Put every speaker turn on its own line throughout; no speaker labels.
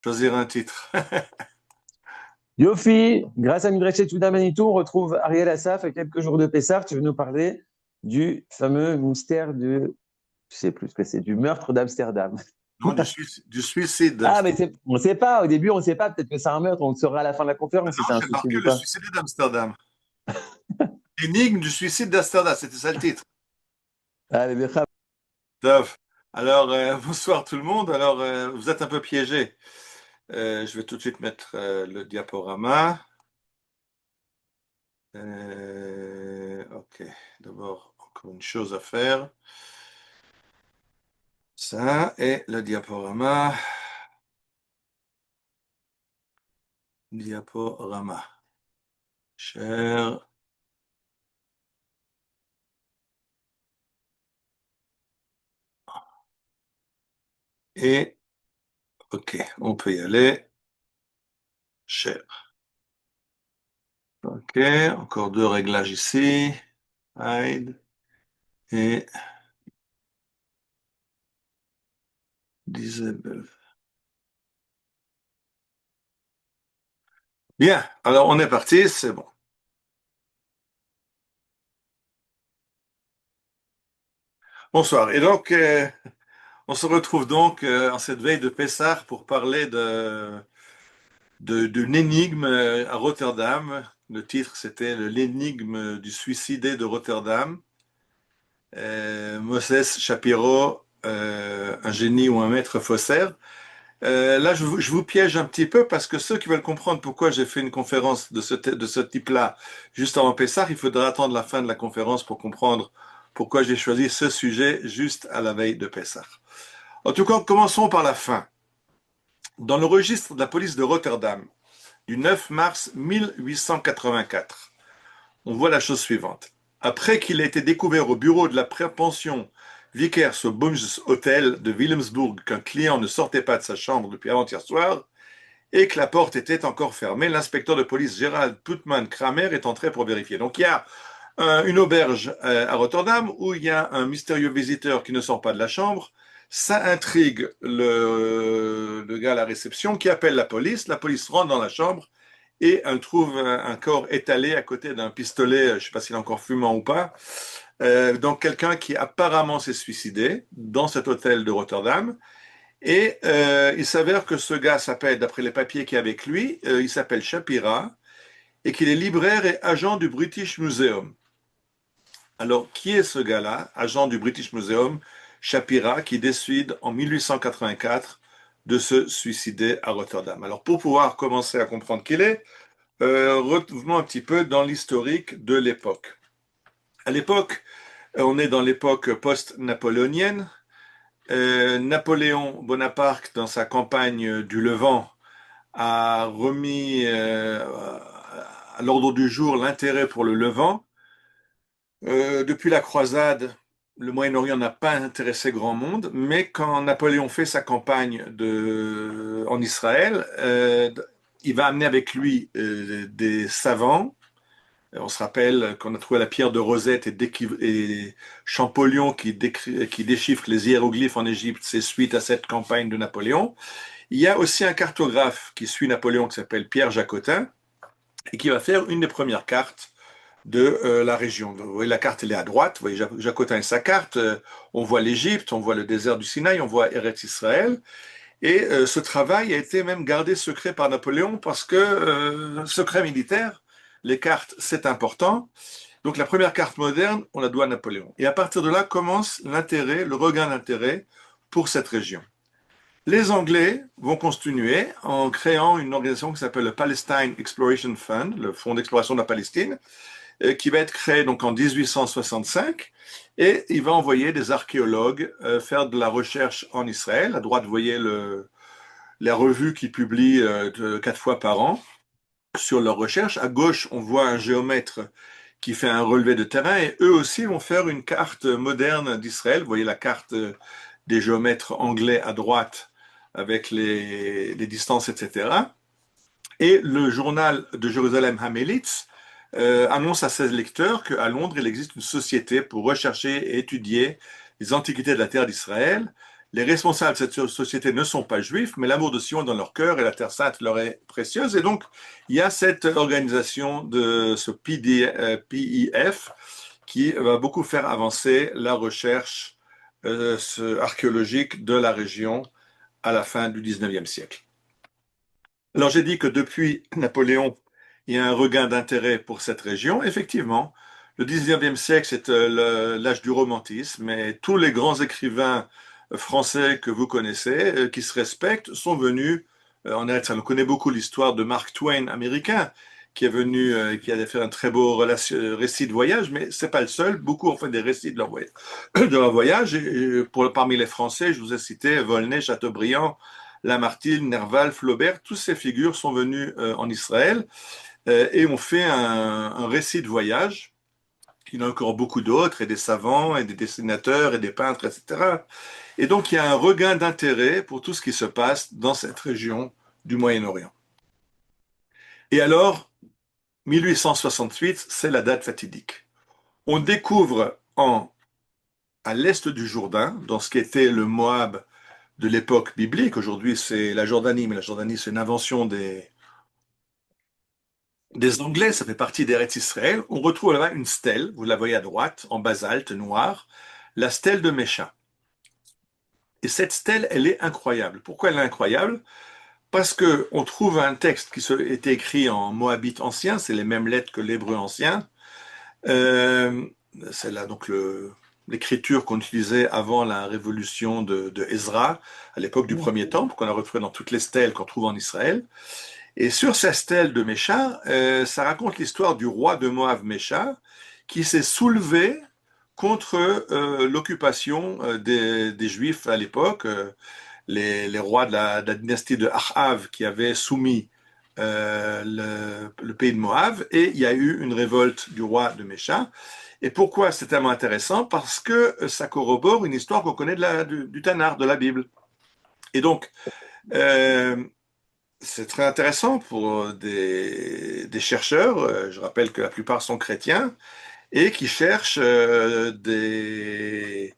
choisir un titre.
Yofi, grâce à Midrash Yehuda Manitou, on retrouve Ariel Assaf à quelques jours de Pessah. Tu veux nous parler du fameux mystère je sais plus ce que c'est, du meurtre d'Amsterdam.
Non, du suicide.
Ah, mais on ne sait pas, au début on ne sait pas, peut-être que c'est un meurtre, on le saura à la fin de la conférence si
Non,
c'est un
j'ai
suicide
marqué
ou
le
pas.
suicide d'Amsterdam. L'énigme du suicide d'Amsterdam, c'était ça le titre.
Allez, bien.
Top. Alors, bonsoir tout le monde. Alors, vous êtes un peu piégés. Je vais tout de suite mettre le diaporama. Ok. D'abord, encore une chose à faire. Ça et le diaporama. Diaporama. Cher. Et, ok, on peut y aller. Cher. Ok, encore deux réglages ici. Hide. Et disable. Bien, alors on est parti, c'est bon. Bonsoir. Et donc, on se retrouve donc en cette veille de Pessah pour parler d'une énigme à Rotterdam. Le titre, c'était l'énigme du suicidé de Rotterdam. Moses Shapiro, un génie ou un maître faussaire. Là, je vous piège un petit peu parce que ceux qui veulent comprendre pourquoi j'ai fait une conférence de ce type-là juste avant Pessah, il faudra attendre la fin de la conférence pour comprendre pourquoi j'ai choisi ce sujet juste à la veille de Pessah. En tout cas, commençons par la fin. Dans le registre de la police de Rotterdam du 9 mars 1884, on voit la chose suivante. Après qu'il ait été découvert au bureau de la pension Vickers au Bunges Hotel de Willemsburg qu'un client ne sortait pas de sa chambre depuis avant-hier soir et que la porte était encore fermée, l'inspecteur de police Gerald Putman Kramer est entré pour vérifier. Donc il y a une auberge à Rotterdam où il y a un mystérieux visiteur qui ne sort pas de la chambre. Ça intrigue le gars à la réception qui appelle la police. La police rentre dans la chambre et elle trouve un corps étalé à côté d'un pistolet, je ne sais pas s'il est encore fumant ou pas. Donc quelqu'un qui apparemment s'est suicidé dans cet hôtel de Rotterdam. Et il s'avère que ce gars s'appelle, d'après les papiers qu'il y a avec lui, il s'appelle Shapira et qu'il est libraire et agent du British Museum. Alors, qui est ce gars-là, agent du British Museum, Shapira, qui décide en 1884 de se suicider à Rotterdam? Alors, pour pouvoir commencer à comprendre qui il est, revenons un petit peu dans l'historique de l'époque. À l'époque, on est dans l'époque post-napoléonienne. Napoléon Bonaparte, dans sa campagne du Levant, a remis à l'ordre du jour l'intérêt pour le Levant. Depuis la croisade, le Moyen-Orient n'a pas intéressé grand monde, mais quand Napoléon fait sa campagne en Israël, il va amener avec lui des savants. On se rappelle qu'on a trouvé la pierre de Rosette et Champollion qui déchiffre les hiéroglyphes en Égypte, c'est suite à cette campagne de Napoléon. Il y a aussi un cartographe qui suit Napoléon qui s'appelle Pierre Jacotin et qui va faire une des premières cartes de la région. Vous voyez, la carte, elle est à droite. Vous voyez, Jacotin et sa carte. On voit l'Égypte, on voit le désert du Sinaï, on voit Eretz Israël. Et ce travail a été même gardé secret par Napoléon parce que secret militaire, les cartes, c'est important. Donc la première carte moderne, on la doit à Napoléon. Et à partir de là commence l'intérêt, le regain d'intérêt pour cette région. Les Anglais vont continuer en créant une organisation qui s'appelle le Palestine Exploration Fund, le Fonds d'exploration de la Palestine, qui va être créé donc en 1865 et il va envoyer des archéologues faire de la recherche en Israël. À droite, vous voyez la revue qui publie 4 fois par an sur leur recherche. À gauche, on voit un géomètre qui fait un relevé de terrain et eux aussi vont faire une carte moderne d'Israël. Vous voyez la carte des géomètres anglais à droite avec les distances, etc. Et le journal de Jérusalem Hamelitz annonce à ses lecteurs qu'à Londres, il existe une société pour rechercher et étudier les antiquités de la terre d'Israël. Les responsables de cette société ne sont pas juifs, mais l'amour de Sion est dans leur cœur et la Terre Sainte leur est précieuse. Et donc, il y a cette organisation de ce PIF qui va beaucoup faire avancer la recherche archéologique de la région à la fin du 19e siècle. Alors j'ai dit que depuis Napoléon, il y a un regain d'intérêt pour cette région. Effectivement, le 19e siècle, c'est l'âge du romantisme, et tous les grands écrivains français que vous connaissez, qui se respectent, sont venus en Érythrée. On connaît beaucoup l'histoire de Mark Twain américain, qui est venu, qui a fait un très beau récit de voyage, mais c'est pas le seul. Beaucoup ont fait des récits de leur voyage. De leur voyage. Et parmi les Français, je vous ai cité Volney, Chateaubriand, Lamartine, Nerval, Flaubert, toutes ces figures sont venues en Israël et ont fait un récit de voyage. Il y en a encore beaucoup d'autres, et des savants, et des dessinateurs, et des peintres, etc. Et donc il y a un regain d'intérêt pour tout ce qui se passe dans cette région du Moyen-Orient. Et alors, 1868, c'est la date fatidique. On découvre à l'est du Jourdain, dans ce qui était le Moab de l'époque biblique. Aujourd'hui, c'est la Jordanie, mais la Jordanie, c'est une invention des Anglais, ça fait partie d'Eretz Israël. On retrouve là-bas une stèle, vous la voyez à droite, en basalte noir, la stèle de Mécha. Et cette stèle, elle est incroyable. Pourquoi elle est incroyable? Parce que on trouve un texte qui était écrit en moabite ancien, c'est les mêmes lettres que l'hébreu ancien. Euh, c'est là donc l'écriture qu'on utilisait avant la révolution de Ezra, à l'époque du premier temple, qu'on a retrouvé dans toutes les stèles qu'on trouve en Israël. Et sur sa stèle de Mécha, ça raconte l'histoire du roi de Moab Mécha qui s'est soulevé contre l'occupation des Juifs à l'époque, les rois de la dynastie de Achav qui avaient soumis le pays de Moab, et il y a eu une révolte du roi de Mécha. Et pourquoi c'est tellement intéressant? Parce que ça corrobore une histoire qu'on connaît du Tanakh, de la Bible. Et donc, euh, c'est très intéressant pour des chercheurs, je rappelle que la plupart sont chrétiens, et qui cherchent des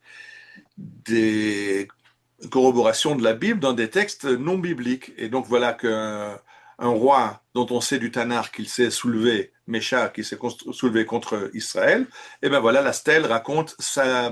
corroborations de la Bible dans des textes non bibliques. Et donc voilà qu'un roi dont on sait du Tanakh qu'il s'est soulevé, Mécha, qui s'est soulevé contre Israël, et ben voilà, la stèle raconte sa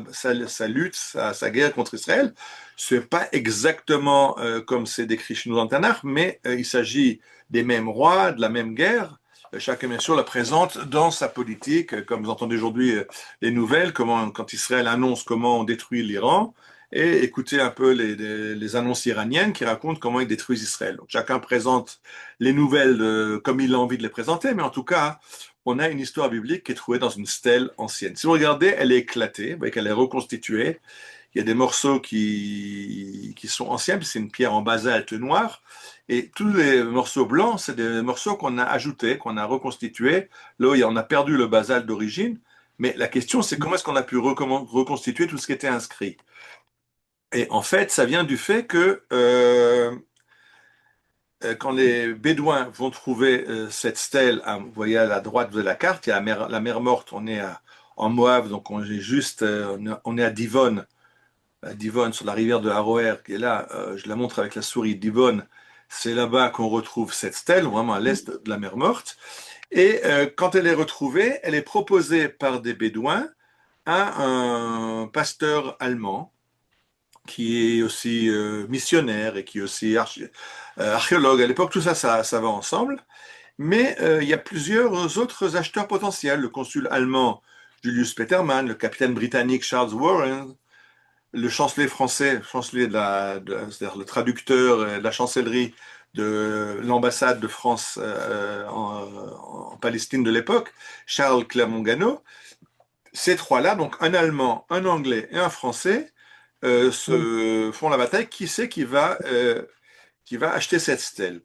lutte, sa guerre contre Israël. C'est pas exactement comme c'est décrit chez nous dans le Tanakh, mais il s'agit des mêmes rois, de la même guerre. Chacun, bien sûr, la présente dans sa politique, comme vous entendez aujourd'hui les nouvelles, quand Israël annonce comment on détruit l'Iran, et écouter un peu les annonces iraniennes qui racontent comment ils détruisent Israël. Donc chacun présente les nouvelles comme il a envie de les présenter, mais en tout cas, on a une histoire biblique qui est trouvée dans une stèle ancienne. Si vous regardez, elle est éclatée, vous voyez qu'elle est reconstituée. Il y a des morceaux qui sont anciens, puis c'est une pierre en basalte noire. Et tous les morceaux blancs, c'est des morceaux qu'on a ajoutés, qu'on a reconstitués. Là, on a perdu le basalte d'origine. Mais la question, c'est comment est-ce qu'on a pu reconstituer tout ce qui était inscrit? Et en fait, ça vient du fait que quand les Bédouins vont trouver cette stèle, vous voyez à la droite de la carte, il y a la mer Morte, en Moab, donc on est à Divonne, sur la rivière de Haroer, qui est là, je la montre avec la souris, Divonne, c'est là-bas qu'on retrouve cette stèle, vraiment à l'est de la mer Morte. Et quand elle est retrouvée, elle est proposée par des Bédouins à un pasteur allemand qui est aussi missionnaire et qui est aussi archéologue. À l'époque, tout ça, ça va ensemble. Mais il y a plusieurs autres acheteurs potentiels. Le consul allemand Julius Petermann, le capitaine britannique Charles Warren, le chancelier français, c'est-à-dire le traducteur de la chancellerie de l'ambassade de France en Palestine de l'époque, Charles Clermont-Ganneau. Ces trois-là, donc un Allemand, un Anglais et un Français, se font la bataille. Qui c'est qui va acheter cette stèle?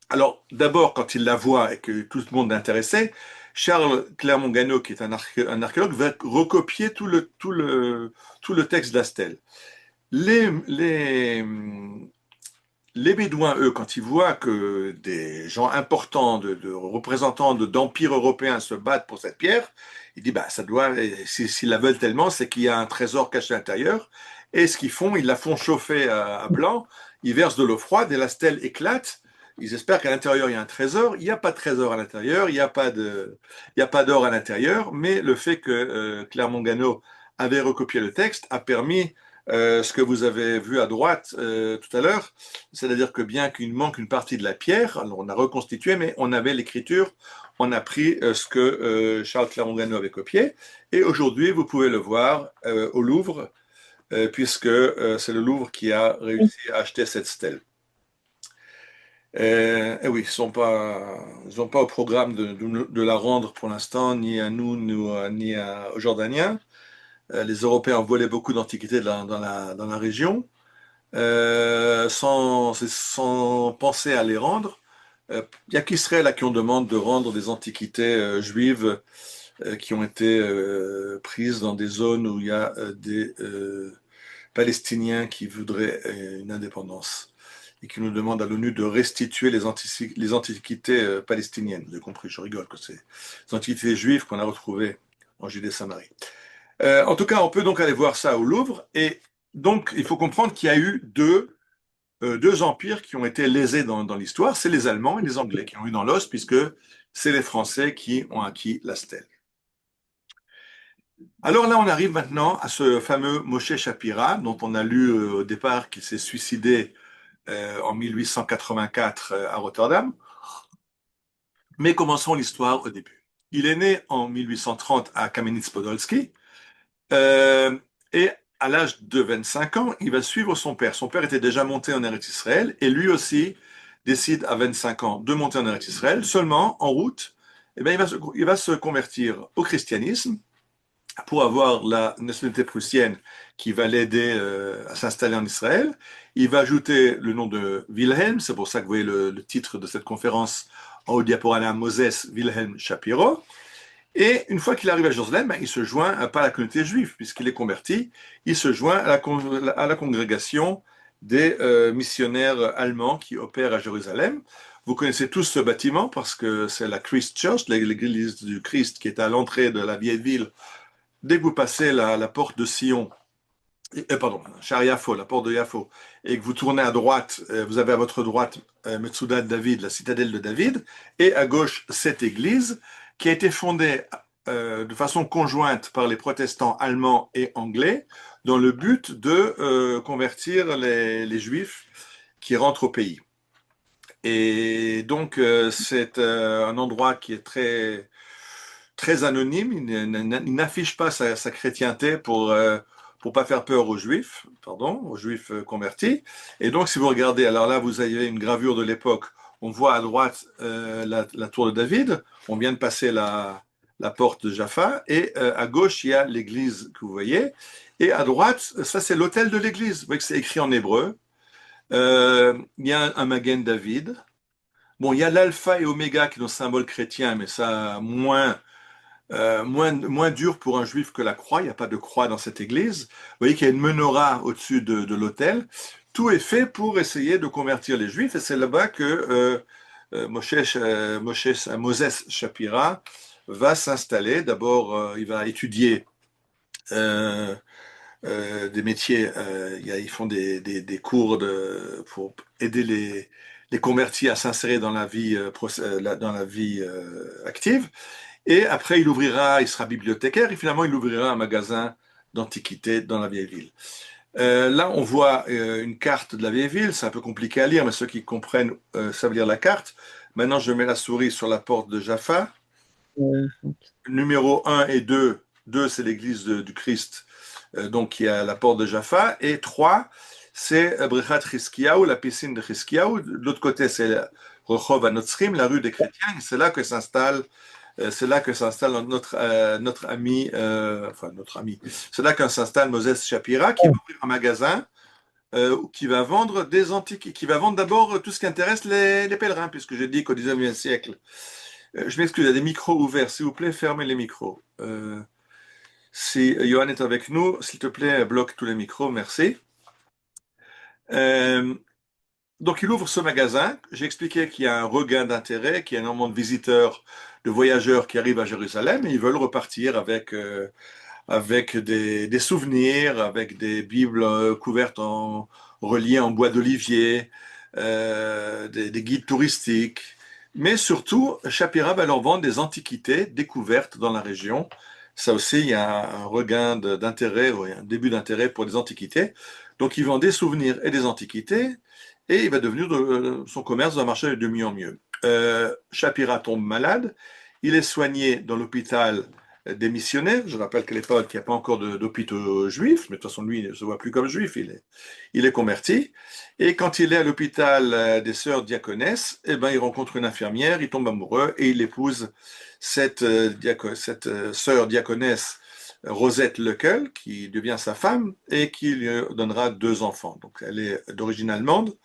Alors, d'abord, quand il la voit et que tout le monde est intéressé, Charles Clermont-Ganneau, qui est un archéologue, va recopier tout le texte de la stèle. Les Bédouins, eux, quand ils voient que des gens importants, de représentants d'empires européens se battent pour cette pierre, ils disent, bah, ça doit, s'ils la veulent tellement, c'est qu'il y a un trésor caché à l'intérieur. Et ce qu'ils font, ils la font chauffer à blanc, ils versent de l'eau froide et la stèle éclate. Ils espèrent qu'à l'intérieur, il y a un trésor. Il n'y a pas de trésor à l'intérieur, il n'y a pas d'or à l'intérieur, mais le fait que Clermont-Ganneau avait recopié le texte a permis ce que vous avez vu à droite tout à l'heure, c'est-à-dire que bien qu'il manque une partie de la pierre, alors on a reconstitué, mais on avait l'écriture, on a pris ce que Charles Clermont-Ganneau avait copié, et aujourd'hui vous pouvez le voir au Louvre, puisque c'est le Louvre qui a réussi à acheter cette stèle. Et oui, ils sont pas au programme de la rendre pour l'instant, ni à nous, ni aux Jordaniens. Les Européens ont volé beaucoup d'antiquités dans la région, sans penser à les rendre. Il y a qu'Israël à qui on demande de rendre des antiquités juives qui ont été prises dans des zones où il y a des Palestiniens qui voudraient une indépendance et qui nous demandent à l'ONU de restituer les antiquités palestiniennes. Vous avez compris, je rigole, que c'est les antiquités juives qu'on a retrouvées en Judée-Samarie. En tout cas, on peut donc aller voir ça au Louvre. Et donc, il faut comprendre qu'il y a eu deux empires qui ont été lésés dans l'histoire. C'est les Allemands et les Anglais qui ont eu dans l'os, puisque c'est les Français qui ont acquis la stèle. Alors là, on arrive maintenant à ce fameux Moshe Shapira, dont on a lu au départ qu'il s'est suicidé en 1884 à Rotterdam. Mais commençons l'histoire au début. Il est né en 1830 à Kamenitz-Podolski, euh, et à l'âge de 25 ans, il va suivre son père. Son père était déjà monté en Eretz Israël, et lui aussi décide à 25 ans de monter en Eretz Israël. Seulement, en route, eh bien, il va se convertir au christianisme, pour avoir la nationalité prussienne qui va l'aider à s'installer en Israël. Il va ajouter le nom de Wilhelm, c'est pour ça que vous voyez le titre de cette conférence en haut diaporama, Moses Wilhelm Shapiro. Et une fois qu'il arrive à Jérusalem, ben, il se joint pas à la communauté juive, puisqu'il est converti, il se joint à la congrégation des missionnaires allemands qui opèrent à Jérusalem. Vous connaissez tous ce bâtiment parce que c'est la Christ Church, l'église du Christ qui est à l'entrée de la vieille ville. Dès que vous passez la porte de Sion, pardon, Char Yafo, la porte de Yafo, et que vous tournez à droite, vous avez à votre droite Metsuda de David, la citadelle de David, et à gauche cette église qui a été fondée de façon conjointe par les protestants allemands et anglais dans le but de convertir les juifs qui rentrent au pays. Et donc c'est un endroit qui est très anonyme, il n'affiche pas sa chrétienté pour pas faire peur aux juifs, pardon, aux juifs convertis. Et donc, si vous regardez, alors là, vous avez une gravure de l'époque. On voit à droite la tour de David. On vient de passer la porte de Jaffa. Et à gauche, il y a l'église que vous voyez. Et à droite, ça, c'est l'autel de l'église. Vous voyez que c'est écrit en hébreu. Il y a un Magen David. Bon, il y a l'alpha et oméga qui sont symboles chrétiens, mais ça, moins dur pour un juif que la croix. Il n'y a pas de croix dans cette église. Vous voyez qu'il y a une menorah au-dessus de l'autel. Tout est fait pour essayer de convertir les juifs. Et c'est là-bas que Moses Shapira va s'installer. D'abord, il va étudier euh, des métiers. Ils font des cours pour aider les convertis à s'insérer dans la vie, active. Et après, il sera bibliothécaire et finalement, il ouvrira un magasin d'antiquités dans la vieille ville. Là, on voit une carte de la vieille ville. C'est un peu compliqué à lire, mais ceux qui comprennent savent lire la carte. Maintenant, je mets la souris sur la porte de Jaffa. Numéro 1 et 2. 2, c'est l'église du Christ, donc qui est à la porte de Jaffa. Et 3, c'est Brechat Chizkiyahu, la piscine de Chizkiyahu. De l'autre côté, c'est Rehov Anotzrim, la rue des chrétiens. C'est là que s'installe notre ami, c'est là que s'installe Moses Shapira, qui va ouvrir un magasin qui va vendre des antiques, qui va vendre d'abord tout ce qui intéresse les pèlerins, puisque j'ai dit qu'au 19e siècle, je m'excuse, il y a des micros ouverts, s'il vous plaît, fermez les micros. Si Johan est avec nous, s'il te plaît, bloque tous les micros, merci. Donc, il ouvre ce magasin. J'ai expliqué qu'il y a un regain d'intérêt, qu'il y a énormément de visiteurs, de voyageurs qui arrivent à Jérusalem et ils veulent repartir avec des souvenirs, avec des bibles couvertes reliées en bois d'olivier, des guides touristiques. Mais surtout, Shapira va leur vendre des antiquités découvertes dans la région. Ça aussi, il y a un regain d'intérêt, ou un début d'intérêt pour les antiquités. Donc, il vend des souvenirs et des antiquités, et il va devenir, son commerce va marcher de mieux en mieux. Shapira tombe malade, il est soigné dans l'hôpital des missionnaires. Je rappelle qu'à l'époque, il n'y a pas encore d'hôpitaux juifs, mais de toute façon, lui, il ne se voit plus comme juif, il est converti. Et quand il est à l'hôpital des sœurs diaconesses, eh ben, il rencontre une infirmière, il tombe amoureux et il épouse cette sœur diaconesse, Rosette Lequel, qui devient sa femme et qui lui donnera 2 enfants. Donc, elle est d'origine allemande.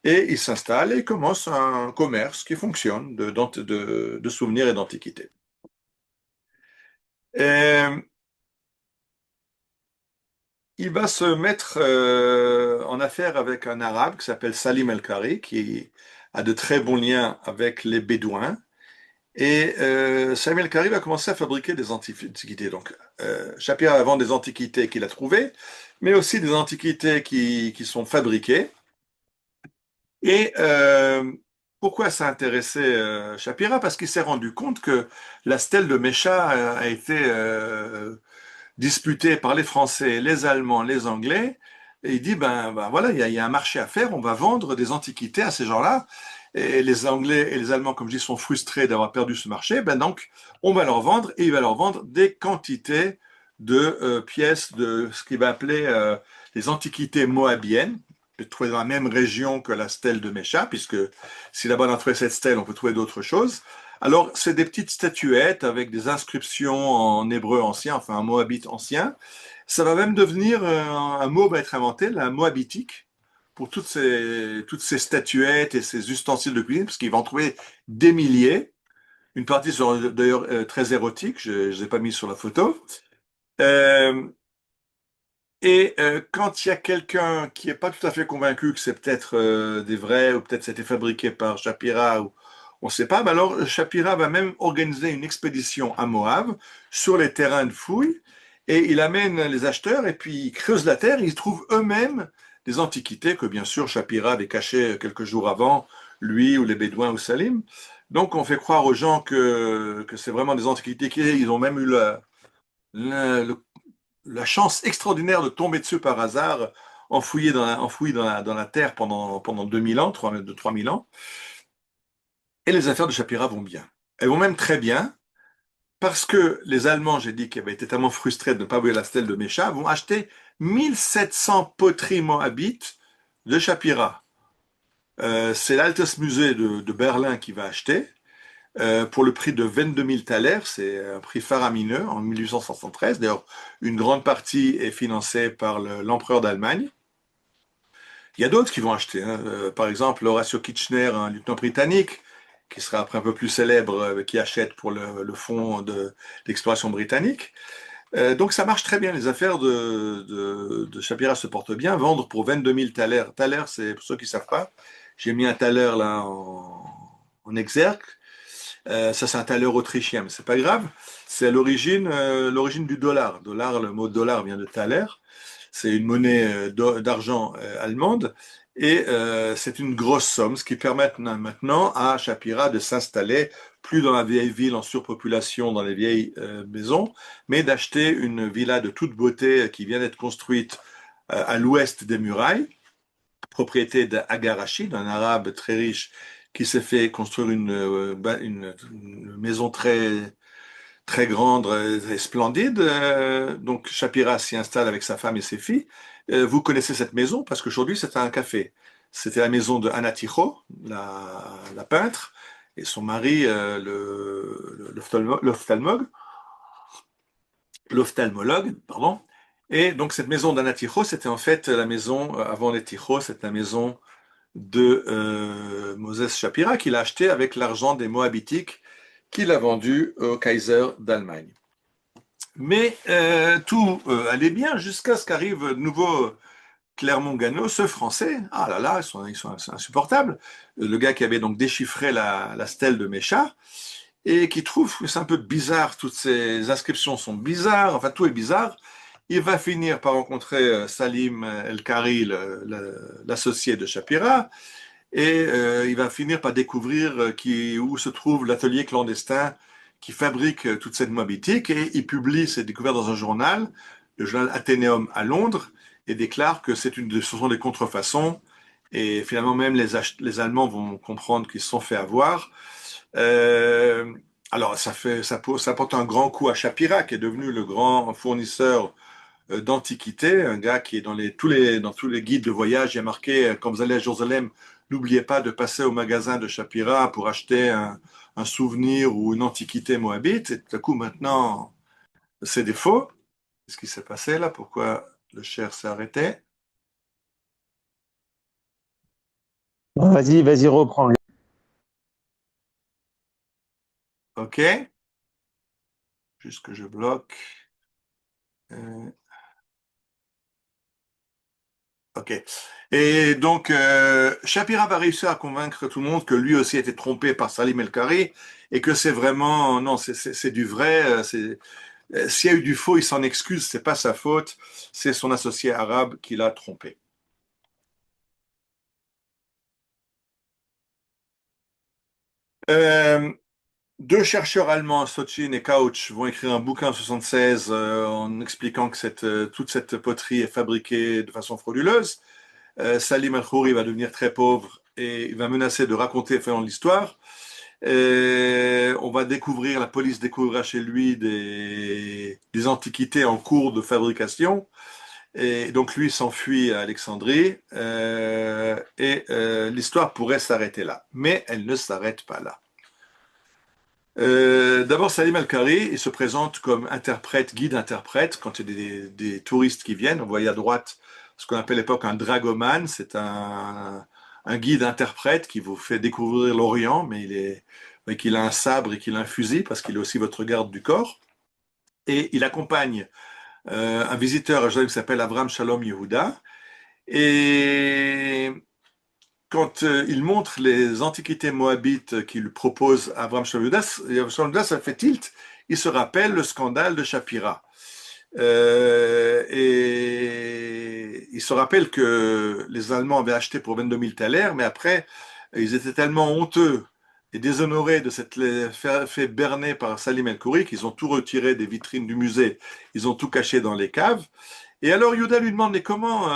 Et il s'installe et commence un commerce qui fonctionne de souvenirs et d'antiquités. Et il va se mettre en affaire avec un arabe qui s'appelle Salim El-Kari, qui a de très bons liens avec les Bédouins. Et Salim El-Kari va commencer à fabriquer des antiquités. Donc, Shapira va vendre des antiquités qu'il a trouvées, mais aussi des antiquités qui sont fabriquées. Et pourquoi ça a intéressé Shapira? Parce qu'il s'est rendu compte que la stèle de Mécha a été disputée par les Français, les Allemands, les Anglais. Et il dit, ben voilà, il y a un marché à faire, on va vendre des antiquités à ces gens-là. Et les Anglais et les Allemands, comme je dis, sont frustrés d'avoir perdu ce marché. Ben donc, on va leur vendre et il va leur vendre des quantités de pièces de ce qu'il va appeler les antiquités moabiennes, peut trouver dans la même région que la stèle de Mécha, puisque si là-bas on a trouvé cette stèle, on peut trouver d'autres choses. Alors, c'est des petites statuettes avec des inscriptions en hébreu ancien, enfin un moabite ancien. Ça va même devenir, un mot va être inventé, la moabitique, pour toutes ces statuettes et ces ustensiles de cuisine, parce qu'ils vont en trouver des milliers. Une partie sont d'ailleurs très érotiques, je ne les ai pas mis sur la photo. Euh, et quand il y a quelqu'un qui n'est pas tout à fait convaincu que c'est peut-être des vrais, ou peut-être c'était fabriqué par Shapira, ou on ne sait pas, ben alors Shapira va même organiser une expédition à Moab sur les terrains de fouilles, et il amène les acheteurs, et puis ils creusent la terre, et ils trouvent eux-mêmes des antiquités que bien sûr Shapira avait cachées quelques jours avant, lui ou les Bédouins ou Salim. Donc on fait croire aux gens que c'est vraiment des antiquités, qu'ils ont même eu le la chance extraordinaire de tomber dessus par hasard, enfouis dans la terre pendant 2000 ans, 3000 ans. Et les affaires de Shapira vont bien. Elles vont même très bien, parce que les Allemands, j'ai dit, qui avaient été tellement frustrés de ne pas voir la stèle de Mécha, vont acheter 1700 poteries moabites de Shapira. C'est l'Altes Musée de Berlin qui va acheter, pour le prix de 22 000 thalers, c'est un prix faramineux en 1873. D'ailleurs, une grande partie est financée par l'empereur d'Allemagne. Il y a d'autres qui vont acheter, hein. Par exemple, Horatio Kitchener, un lieutenant britannique, qui sera après un peu plus célèbre, qui achète pour le fonds d'exploration britannique. Donc ça marche très bien, les affaires de Shapira se portent bien. Vendre pour 22 000 thalers. Thalers, c'est pour ceux qui ne savent pas, j'ai mis un thaler là en exergue. Ça, c'est un thaler autrichien, mais c'est pas grave. C'est à l'origine du dollar. Dollar, le mot dollar vient de thaler. C'est une monnaie d'argent allemande. Et c'est une grosse somme, ce qui permet maintenant à Shapira de s'installer plus dans la vieille ville en surpopulation, dans les vieilles maisons, mais d'acheter une villa de toute beauté qui vient d'être construite à l'ouest des murailles, propriété d'Agar Rachid, un arabe très riche qui s'est fait construire une maison très, très grande et splendide. Donc Shapira s'y installe avec sa femme et ses filles. Vous connaissez cette maison parce qu'aujourd'hui c'est un café. C'était la maison de Anna Ticho, la peintre, et son mari, l'ophtalmologue, pardon. Et donc cette maison d'Anna Ticho, c'était en fait la maison, avant les Ticho, c'était la maison de Moses Shapira qu'il a acheté avec l'argent des Moabitiques qu'il a vendu au Kaiser d'Allemagne. Mais tout allait bien jusqu'à ce qu'arrive de nouveau Clermont-Ganneau, ce Français. Ah là là, ils sont insupportables. Le gars qui avait donc déchiffré la stèle de Mécha. et qui trouve que c'est un peu bizarre, toutes ces inscriptions sont bizarres, enfin tout est bizarre. Il va finir par rencontrer Salim El-Khari, l'associé de Shapira, et il va finir par découvrir où se trouve l'atelier clandestin qui fabrique toute cette mobitique, et il publie ses découvertes dans un journal, le journal Athénéum à Londres, et déclare que ce sont des contrefaçons, et finalement même les Allemands vont comprendre qu'ils se sont fait avoir. Euh, alors ça porte un grand coup à Shapira, qui est devenu le grand fournisseur d'antiquité, un gars qui est dans tous les guides de voyage, il y a marqué, quand vous allez à Jérusalem, n'oubliez pas de passer au magasin de Shapira pour acheter un souvenir ou une antiquité moabite. Et tout à coup, maintenant, c'est des faux. Qu'est-ce qui s'est passé là? Pourquoi le cher s'est arrêté?
Vas-y, vas-y, reprends.
OK. Juste que je bloque. Euh, OK. Et donc, Shapira va réussir à convaincre tout le monde que lui aussi a été trompé par Salim El-Khari et que c'est vraiment, non, c'est du vrai. S'il y a eu du faux, il s'en excuse, c'est pas sa faute, c'est son associé arabe qui l'a trompé. Euh, Deux chercheurs allemands, Sochin et Couch, vont écrire un bouquin en 76 en expliquant que toute cette poterie est fabriquée de façon frauduleuse. Salim Al-Khouri va devenir très pauvre et il va menacer de raconter finalement l'histoire. On va découvrir, la police découvrira chez lui des antiquités en cours de fabrication. Et donc lui s'enfuit à Alexandrie l'histoire pourrait s'arrêter là. Mais elle ne s'arrête pas là. D'abord, Salim Al-Khari, il se présente comme interprète, guide-interprète, quand il y a des touristes qui viennent. On voit à droite ce qu'on appelle à l'époque un dragoman, c'est un guide-interprète qui vous fait découvrir l'Orient, mais qu'il a un sabre et qu'il a un fusil, parce qu'il est aussi votre garde du corps. Et il accompagne un visiteur à Jérusalem qui s'appelle Avram Shalom Yehuda. Et quand il montre les antiquités moabites qu'il propose à Avram Shalom Yehuda, ça fait tilt. Il se rappelle le scandale de Shapira. Et il se rappelle que les Allemands avaient acheté pour 22 000 thalers, mais après, ils étaient tellement honteux et déshonorés de s'être fait berner par Salim El-Khoury qu'ils ont tout retiré des vitrines du musée, ils ont tout caché dans les caves. Et alors Yehuda lui demande, mais comment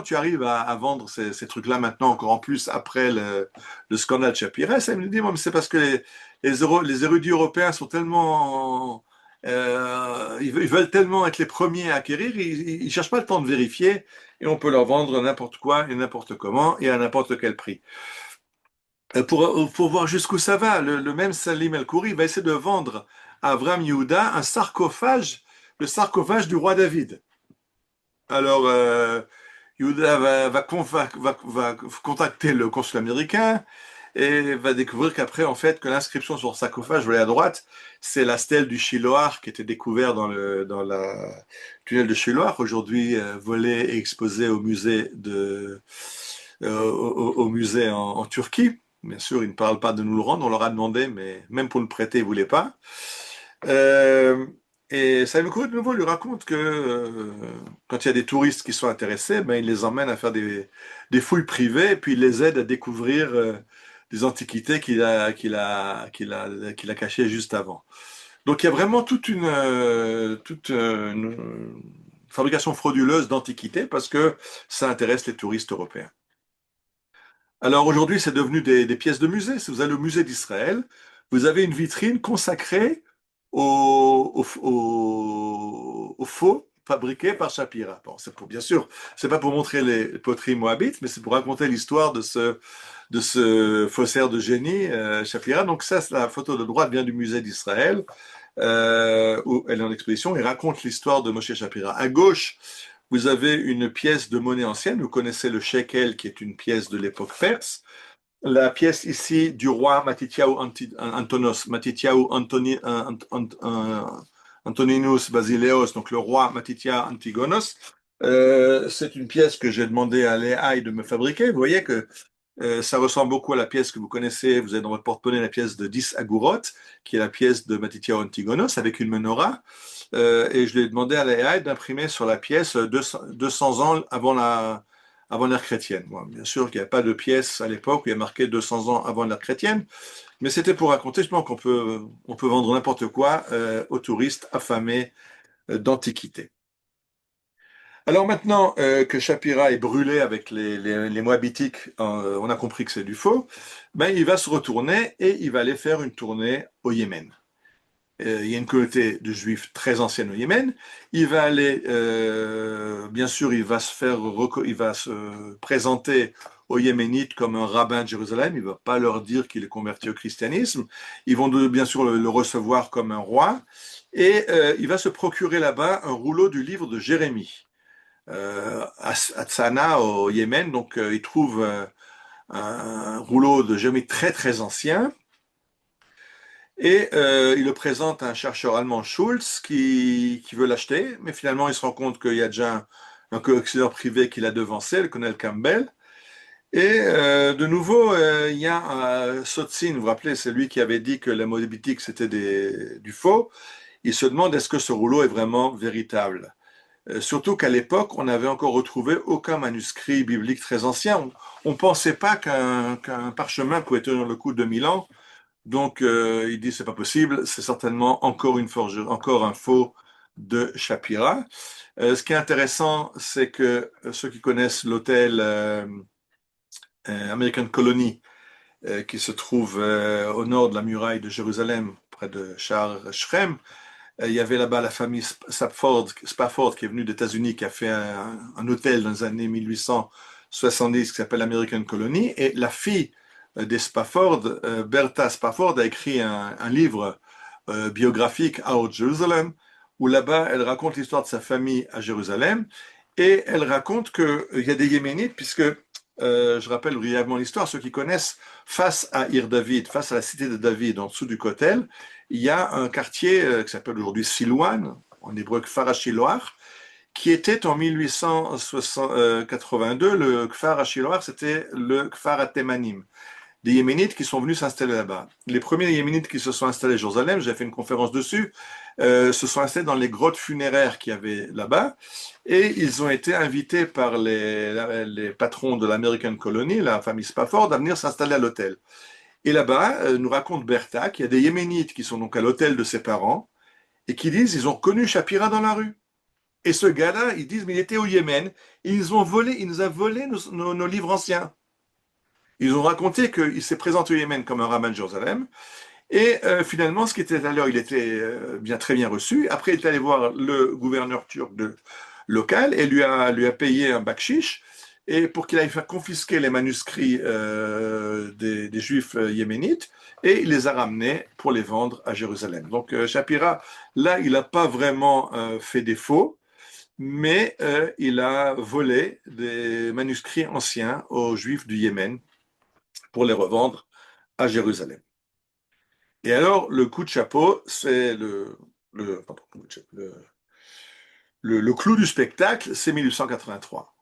tu arrives à vendre ces trucs-là maintenant, encore en plus après le scandale de Shapira? Et ça me dit, moi, mais c'est parce que les érudits européens sont tellement ils veulent tellement être les premiers à acquérir, ils ne cherchent pas le temps de vérifier et on peut leur vendre n'importe quoi et n'importe comment et à n'importe quel prix. Pour voir jusqu'où ça va, le même Salim El-Khoury va essayer de vendre à Avram Yehuda un sarcophage, le sarcophage du roi David. Alors, Yehuda va contacter le consul américain et va découvrir qu'après, en fait, que l'inscription sur le sarcophage, vous voyez à droite, c'est la stèle du Shiloah qui était découverte dans la tunnel de Shiloah, aujourd'hui volée et exposée au musée en Turquie. Bien sûr, ils ne parlent pas de nous le rendre, on leur a demandé, mais même pour le prêter, ils ne voulaient pas. Euh, et Simon Cowell, de nouveau, lui raconte que quand il y a des touristes qui sont intéressés, ben, il les emmène à faire des fouilles privées, et puis il les aide à découvrir des antiquités qu'il a cachées juste avant. Donc il y a vraiment toute une fabrication frauduleuse d'antiquités parce que ça intéresse les touristes européens. Alors aujourd'hui, c'est devenu des pièces de musée. Si vous allez au musée d'Israël, vous avez une vitrine consacrée aux faux fabriqués par Shapira. Bon, bien sûr, c'est pas pour montrer les poteries moabites, mais c'est pour raconter l'histoire de ce faussaire de génie, Shapira. Donc ça, la photo de droite vient du musée d'Israël, où elle est en exposition et raconte l'histoire de Moshe Shapira. À gauche, vous avez une pièce de monnaie ancienne. Vous connaissez le shekel, qui est une pièce de l'époque perse. La pièce ici du roi Matityahu Antonos, Matityahu Antoninus Basileos, donc le roi Matityahu Antigonos. C'est une pièce que j'ai demandé à l'AI de me fabriquer. Vous voyez que Ça ressemble beaucoup à la pièce que vous connaissez, vous avez dans votre porte-monnaie la pièce de 10 agourot, qui est la pièce de Matithyahu Antigonos avec une menorah. Et je lui ai demandé à l'AI d'imprimer sur la pièce 200 ans avant l'ère chrétienne. Bon, bien sûr qu'il n'y a pas de pièce à l'époque où il y a marqué 200 ans avant l'ère chrétienne, mais c'était pour raconter justement on peut vendre n'importe quoi aux touristes affamés d'Antiquité. Alors maintenant que Shapira est brûlé avec les Moabitiques, on a compris que c'est du faux, ben, il va se retourner et il va aller faire une tournée au Yémen. Il y a une communauté de juifs très ancienne au Yémen. Il va aller, bien sûr, il va se présenter aux Yéménites comme un rabbin de Jérusalem. Il ne va pas leur dire qu'il est converti au christianisme. Ils vont bien sûr le recevoir comme un roi. Et il va se procurer là-bas un rouleau du livre de Jérémie à Tzana au Yémen. Donc, il trouve un rouleau de Jérémie très très ancien. Et il le présente à un chercheur allemand, Schulz, qui veut l'acheter, mais finalement il se rend compte qu'il y a déjà un collectionneur privé qui l'a devancé, le colonel Campbell. Et de nouveau, il y a Sotzin, vous vous rappelez, c'est lui qui avait dit que la moabétique c'était du faux. Il se demande est-ce que ce rouleau est vraiment véritable. Surtout qu'à l'époque, on n'avait encore retrouvé aucun manuscrit biblique très ancien. On ne pensait pas qu'un parchemin pouvait tenir le coup de 2000 ans. Donc, il dit c'est pas possible, c'est certainement encore une forgerie, encore un faux de Shapira. Ce qui est intéressant, c'est que ceux qui connaissent l'hôtel American Colony, qui se trouve au nord de la muraille de Jérusalem, près de Shar Shrem, il y avait là-bas la famille Spafford qui est venue des États-Unis, qui a fait un hôtel dans les années 1870 qui s'appelle American Colony, et la fille des Spafford, Bertha Spafford, a écrit un livre biographique, Out Jerusalem, où là-bas elle raconte l'histoire de sa famille à Jérusalem, et elle raconte qu'il y a des Yéménites, puisque, je rappelle brièvement l'histoire, ceux qui connaissent, face à Ir David, face à la cité de David, en dessous du Kotel, il y a un quartier qui s'appelle aujourd'hui Silouan, en hébreu Kfar HaShiloach, qui était en 1882, le Kfar HaShiloach, c'était le Kfar HaTemanim, des Yéménites qui sont venus s'installer là-bas. Les premiers Yéménites qui se sont installés à Jérusalem, j'ai fait une conférence dessus, se sont installés dans les grottes funéraires qu'il y avait là-bas, et ils ont été invités par les patrons de l'American Colony, la famille Spafford, à venir s'installer à l'hôtel. Et là-bas, nous raconte Bertha qu'il y a des Yéménites qui sont donc à l'hôtel de ses parents et qui disent ils ont connu Shapira dans la rue. Et ce gars-là, ils disent mais il était au Yémen et il nous a volé nos livres anciens. Ils ont raconté qu'il s'est présenté au Yémen comme un rabbin de Jérusalem. Et finalement, ce qui était à l'heure, il était très bien reçu. Après, il est allé voir le gouverneur turc local et lui a payé un bakshish et pour qu'il aille faire confisquer les manuscrits des juifs yéménites et il les a ramenés pour les vendre à Jérusalem. Donc Shapira, là, il n'a pas vraiment fait défaut, mais il a volé des manuscrits anciens aux juifs du Yémen pour les revendre à Jérusalem. Et alors, le coup de chapeau, c'est pardon, le clou du spectacle, c'est 1883.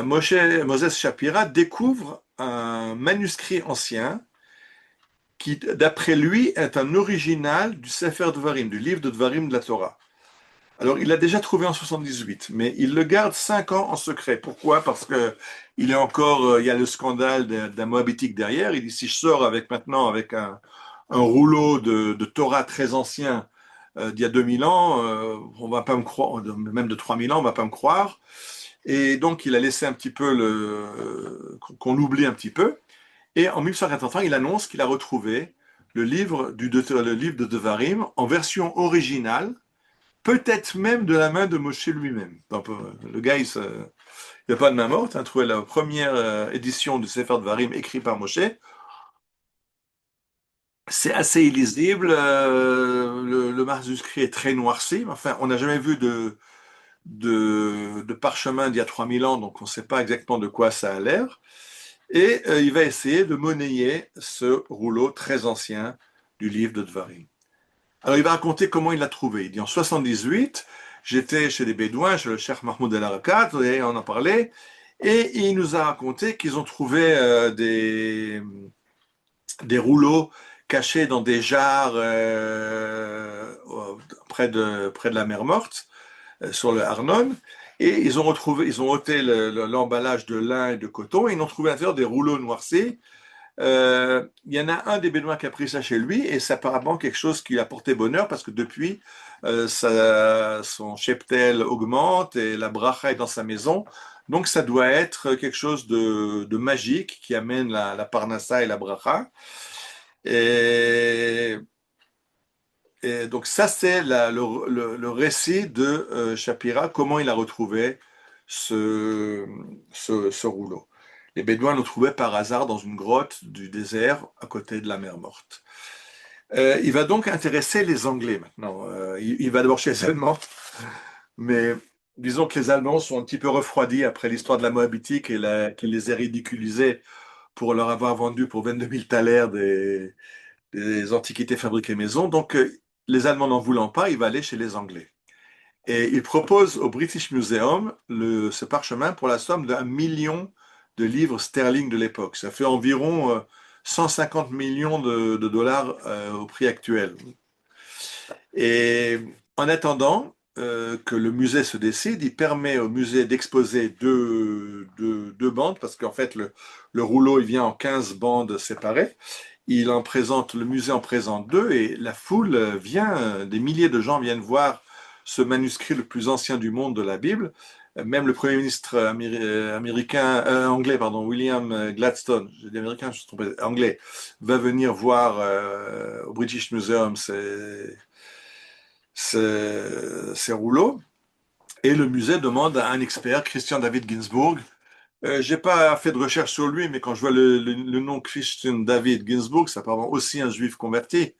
Moses Shapira découvre un manuscrit ancien qui, d'après lui, est un original du Sefer Dvarim, du livre de Dvarim de la Torah. Alors, il l'a déjà trouvé en 78, mais il le garde 5 ans en secret. Pourquoi? Parce que il y a le scandale d'un Moabitique derrière. Il dit, si je sors avec un rouleau de Torah très ancien d'il y a 2000 ans, on va pas me croire, même de 3000 ans, on va pas me croire. Et donc, il a laissé un petit peu qu'on l'oublie un petit peu. Et en 1881, il annonce qu'il a retrouvé le livre de Devarim en version originale, peut-être même de la main de Moshe lui-même. Donc, le gars, il n'a pas de main morte. Il a trouvé la première édition du Sefer Devarim écrit par Moshe. C'est assez illisible. Le manuscrit est très noirci. Enfin, on n'a jamais vu de parchemin d'il y a 3000 ans, donc on ne sait pas exactement de quoi ça a l'air. Et il va essayer de monnayer ce rouleau très ancien du livre de Dvarim. Alors il va raconter comment il l'a trouvé. Il dit en 78, j'étais chez les Bédouins, chez le cheikh Mahmoud El Arakat, et on en parlait, Et il nous a raconté qu'ils ont trouvé des rouleaux cachés dans des jarres près de la mer Morte, sur le Arnon. Et ils ont ôté l'emballage de lin et de coton et ils ont trouvé à l'intérieur des rouleaux noircis. Il y en a un des Bédouins qui a pris ça chez lui et c'est apparemment quelque chose qui lui a porté bonheur parce que depuis, son cheptel augmente et la bracha est dans sa maison. Donc ça doit être quelque chose de magique qui amène la parnassa et la bracha. Et, et donc ça, c'est le récit de Shapira, comment il a retrouvé ce, ce rouleau. Les Bédouins l'ont trouvé par hasard dans une grotte du désert à côté de la mer Morte. Il va donc intéresser les Anglais maintenant. Il va d'abord chez les Allemands, mais disons que les Allemands sont un petit peu refroidis après l'histoire de la Moabitique et qu'il les ait ridiculisés pour leur avoir vendu pour 22 000 thalers des antiquités fabriquées maison. Donc, les Allemands n'en voulant pas, il va aller chez les Anglais. Et il propose au British Museum ce parchemin pour la somme d'1 million de livres sterling de l'époque. Ça fait environ 150 millions de dollars au prix actuel. Et en attendant que le musée se décide, il permet au musée d'exposer deux bandes, parce qu'en fait, le rouleau, il vient en 15 bandes séparées. Le musée en présente deux et la foule vient, des milliers de gens viennent voir ce manuscrit le plus ancien du monde de la Bible. Même le Premier ministre anglais, pardon, William Gladstone, j'ai dit américain, je me suis trompé, anglais, va venir voir au British Museum ces rouleaux. Et le musée demande à un expert, Christian David Ginsburg. J'ai pas fait de recherche sur lui, mais quand je vois le nom Christian David Ginsburg, c'est apparemment aussi un juif converti,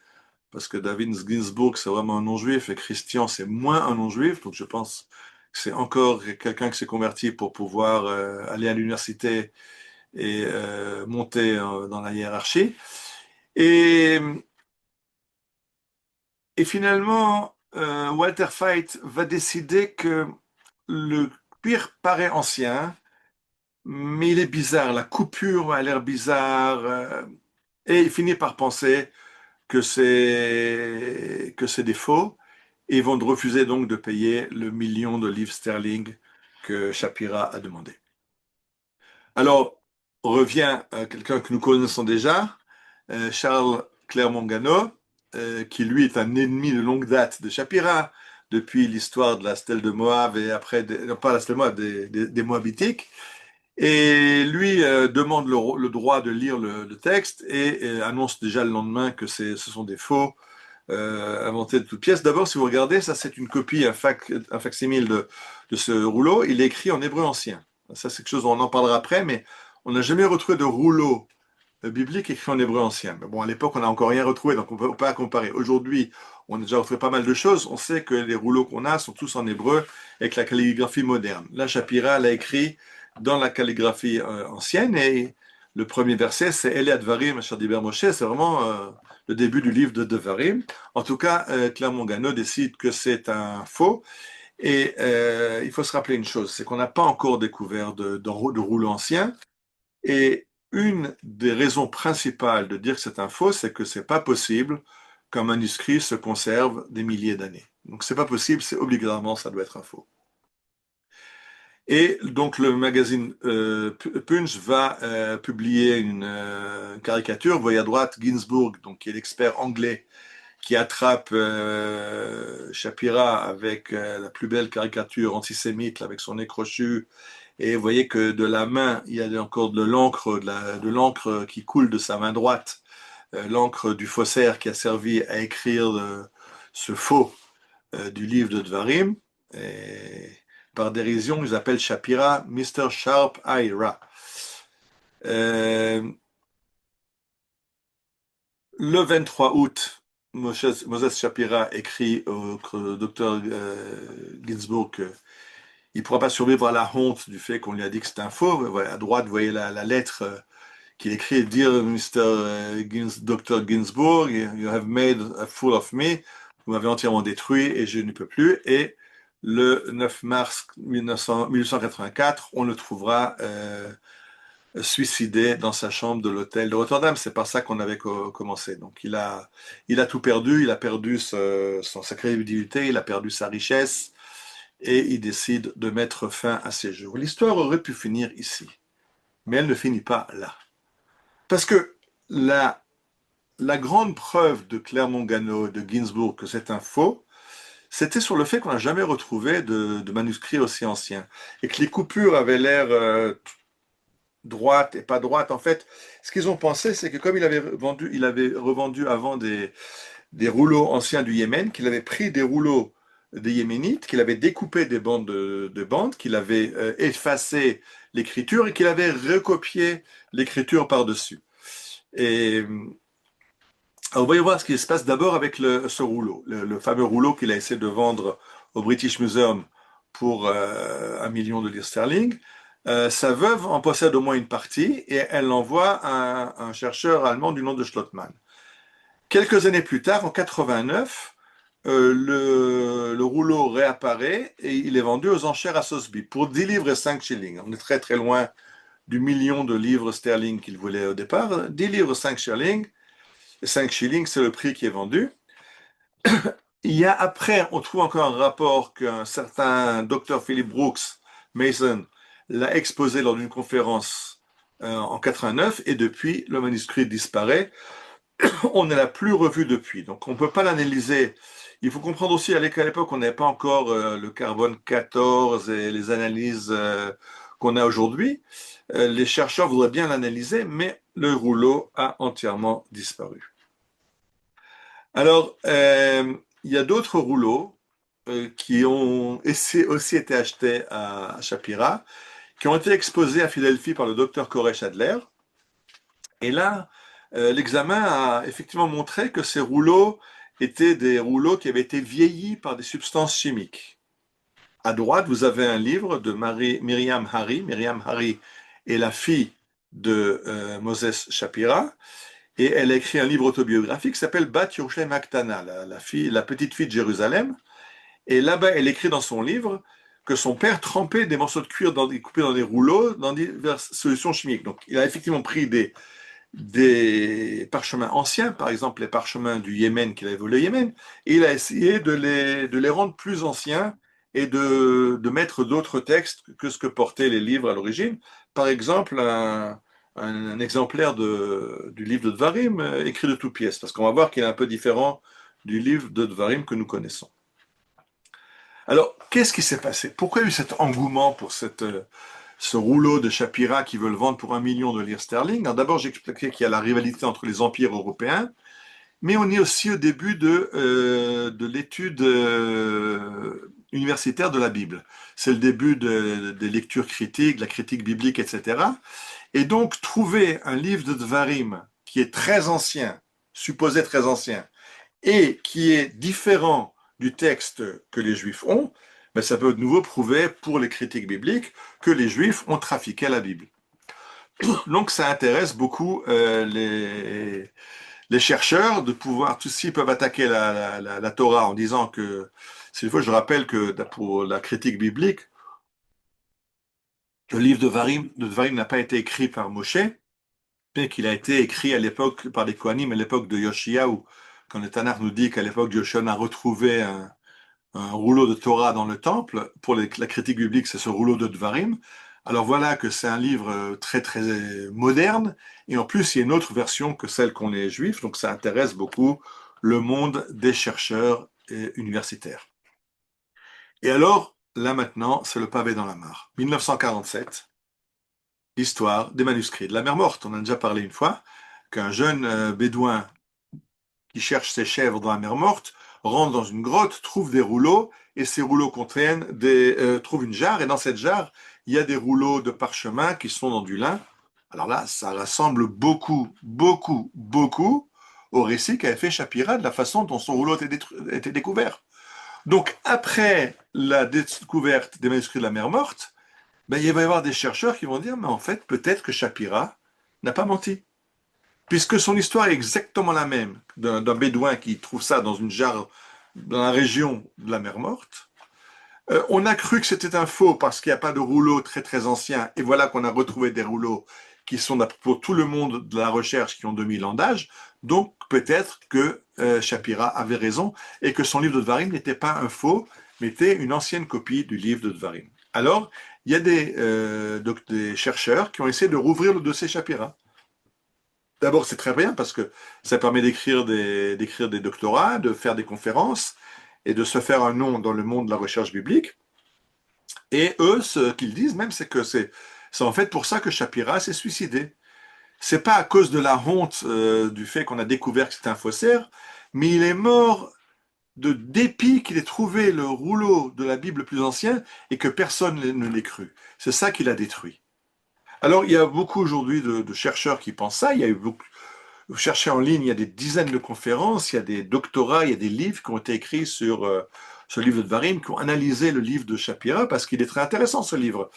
parce que David Ginsburg, c'est vraiment un non-juif, et Christian, c'est moins un non-juif, donc je pense que c'est encore quelqu'un qui s'est converti pour pouvoir aller à l'université et monter dans la hiérarchie. Et, et finalement, Walter Feit va décider que le cuir paraît ancien, mais il est bizarre, la coupure a l'air bizarre, et il finit par penser que c'est des faux, et ils vont refuser donc de payer le million de livres sterling que Shapira a demandé. Alors, revient quelqu'un que nous connaissons déjà, Charles Clermont-Ganneau, qui lui est un ennemi de longue date de Shapira, depuis l'histoire de la stèle de Moab et après, non, pas la stèle de Moab, des Moabitiques. Et lui demande le droit de lire le texte et annonce déjà le lendemain que ce sont des faux inventés de toutes pièces. D'abord, si vous regardez, ça c'est une copie, un facsimile de ce rouleau. Il est écrit en hébreu ancien. Ça, c'est quelque chose dont on en parlera après, mais on n'a jamais retrouvé de rouleau biblique écrit en hébreu ancien. Mais bon, à l'époque, on n'a encore rien retrouvé, donc on ne peut pas comparer. Aujourd'hui, on a déjà retrouvé pas mal de choses. On sait que les rouleaux qu'on a sont tous en hébreu avec la calligraphie moderne. Là, Shapira l'a écrit dans la calligraphie ancienne et le premier verset, c'est Ele Advarim Asher Diber Moshe. C'est vraiment le début du livre de Devarim. En tout cas, Clermont-Ganneau décide que c'est un faux. Et il faut se rappeler une chose, c'est qu'on n'a pas encore découvert de rouleau ancien. Et une des raisons principales de dire que c'est un faux, c'est que c'est pas possible qu'un manuscrit se conserve des milliers d'années. Donc c'est pas possible, c'est obligatoirement ça doit être un faux. Et donc le magazine Punch va publier une caricature. Vous voyez à droite Ginsburg, donc qui est l'expert anglais qui attrape Shapira avec la plus belle caricature antisémite, avec son nez crochu. Et vous voyez que de la main, il y a encore de l'encre, de l'encre qui coule de sa main droite, l'encre du faussaire qui a servi à écrire ce faux du livre de Dvarim. Et par dérision, ils appellent Shapira Mr. Sharp Ira. Euh, le 23 août, Moses Shapira écrit au docteur Ginsburg qu'il ne pourra pas survivre à la honte du fait qu'on lui a dit que c'était un faux. Voilà, à droite, vous voyez la lettre qu'il écrit Dear Mr. Dr. Ginsburg, you have made a fool of me. Vous m'avez entièrement détruit et je ne peux plus. Et le 9 mars 1884, on le trouvera suicidé dans sa chambre de l'hôtel de Rotterdam. C'est par ça qu'on avait commencé. Donc il a tout perdu, il a perdu sa crédibilité, il a perdu sa richesse et il décide de mettre fin à ses jours. L'histoire aurait pu finir ici, mais elle ne finit pas là. Parce que la grande preuve de Clermont-Ganneau, de Ginsburg, que c'est un faux, c'était sur le fait qu'on n'a jamais retrouvé de manuscrits aussi anciens et que les coupures avaient l'air droites et pas droites. En fait, ce qu'ils ont pensé, c'est que comme il avait revendu avant des rouleaux anciens du Yémen, qu'il avait pris des rouleaux des Yéménites, qu'il avait découpé des bandes de bandes, qu'il avait effacé l'écriture et qu'il avait recopié l'écriture par-dessus. Et alors, voyons voir ce qui se passe d'abord avec ce rouleau, le fameux rouleau qu'il a essayé de vendre au British Museum pour 1 million de livres sterling. Sa veuve en possède au moins une partie et elle l'envoie à un chercheur allemand du nom de Schlottmann. Quelques années plus tard, en 89, le rouleau réapparaît et il est vendu aux enchères à Sotheby pour 10 livres et 5 shillings. On est très très loin du million de livres sterling qu'il voulait au départ. 10 livres 5 shillings, 5 shillings, c'est le prix qui est vendu. Il y a après, on trouve encore un rapport qu'un certain Dr. Philip Brooks Mason l'a exposé lors d'une conférence en 89 et depuis le manuscrit disparaît. On ne l'a plus revu depuis, donc on ne peut pas l'analyser. Il faut comprendre aussi qu'à l'époque, on n'avait pas encore le carbone 14 et les analyses qu'on a aujourd'hui. Les chercheurs voudraient bien l'analyser, mais le rouleau a entièrement disparu. Alors, il y a d'autres rouleaux qui ont aussi été achetés à Shapira, qui ont été exposés à Philadelphie par le docteur Koresh Adler. Et là, l'examen a effectivement montré que ces rouleaux étaient des rouleaux qui avaient été vieillis par des substances chimiques. À droite, vous avez un livre de Myriam Hari. Myriam Hari est la fille de Moses Shapira. Et elle a écrit un livre autobiographique qui s'appelle Bat Yerushalayim Haktana, la petite fille de Jérusalem. Et là-bas, elle écrit dans son livre que son père trempait des morceaux de cuir coupés dans des rouleaux dans diverses solutions chimiques. Donc, il a effectivement pris des parchemins anciens, par exemple les parchemins du Yémen qu'il avait volé au Yémen, et il a essayé de les rendre plus anciens et de mettre d'autres textes que ce que portaient les livres à l'origine. Par exemple, un exemplaire du livre de Dvarim écrit de toutes pièces, parce qu'on va voir qu'il est un peu différent du livre de Dvarim que nous connaissons. Alors, qu'est-ce qui s'est passé? Pourquoi il y a eu cet engouement pour ce rouleau de Shapira qui veut le vendre pour 1 million de livres sterling? Alors d'abord, j'ai expliqué qu'il y a la rivalité entre les empires européens, mais on est aussi au début de l'étude universitaire de la Bible. C'est le début des lectures critiques, de la critique biblique, etc. Et donc, trouver un livre de Dvarim qui est très ancien, supposé très ancien, et qui est différent du texte que les Juifs ont, ben ça peut de nouveau prouver pour les critiques bibliques que les Juifs ont trafiqué la Bible. Donc ça intéresse beaucoup les chercheurs de pouvoir, tous s'ils peuvent attaquer la Torah en disant que, s'il faut, je rappelle que pour la critique biblique, le livre de Dvarim n'a pas été écrit par Moshe, mais qu'il a été écrit à l'époque par les Kohanim, à l'époque de Yoshiyahu, quand le Tanakh nous dit qu'à l'époque Joshua a retrouvé un rouleau de Torah dans le temple. Pour la critique biblique, c'est ce rouleau de Dvarim. Alors voilà que c'est un livre très très moderne, et en plus il y a une autre version que celle qu'ont les Juifs, donc ça intéresse beaucoup le monde des chercheurs universitaires. Et alors, là maintenant, c'est le pavé dans la mare. 1947, l'histoire des manuscrits de la mer Morte. On en a déjà parlé une fois, qu'un jeune bédouin qui cherche ses chèvres dans la mer Morte rentre dans une grotte, trouve des rouleaux, et ces rouleaux contiennent trouve une jarre, et dans cette jarre, il y a des rouleaux de parchemin qui sont dans du lin. Alors là, ça ressemble beaucoup, beaucoup, beaucoup au récit qu'avait fait Shapira de la façon dont son rouleau était découvert. Donc, après la découverte des manuscrits de la mer Morte, ben, il va y avoir des chercheurs qui vont dire, mais en fait, peut-être que Shapira n'a pas menti. Puisque son histoire est exactement la même d'un bédouin qui trouve ça dans une jarre dans la région de la mer Morte, On a cru que c'était un faux parce qu'il n'y a pas de rouleaux très très anciens. Et voilà qu'on a retrouvé des rouleaux qui sont pour tout le monde de la recherche qui ont 2000 ans d'âge. Donc peut-être que Shapira avait raison et que son livre de Dvarim n'était pas un faux, mais était une ancienne copie du livre de Dvarim. Alors, il y a des chercheurs qui ont essayé de rouvrir le dossier Shapira. D'abord, c'est très bien parce que ça permet d'écrire des doctorats, de faire des conférences et de se faire un nom dans le monde de la recherche biblique. Et eux, ce qu'ils disent même, c'est que c'est en fait pour ça que Shapira s'est suicidé. C'est pas à cause de la honte du fait qu'on a découvert que c'était un faussaire, mais il est mort de dépit qu'il ait trouvé le rouleau de la Bible le plus ancien et que personne ne l'ait cru. C'est ça qui l'a détruit. Alors, il y a beaucoup aujourd'hui de chercheurs qui pensent ça. Il y a eu beaucoup, vous cherchez en ligne, il y a des dizaines de conférences, il y a des doctorats, il y a des livres qui ont été écrits sur ce livre de Dvarim, qui ont analysé le livre de Shapira, parce qu'il est très intéressant ce livre.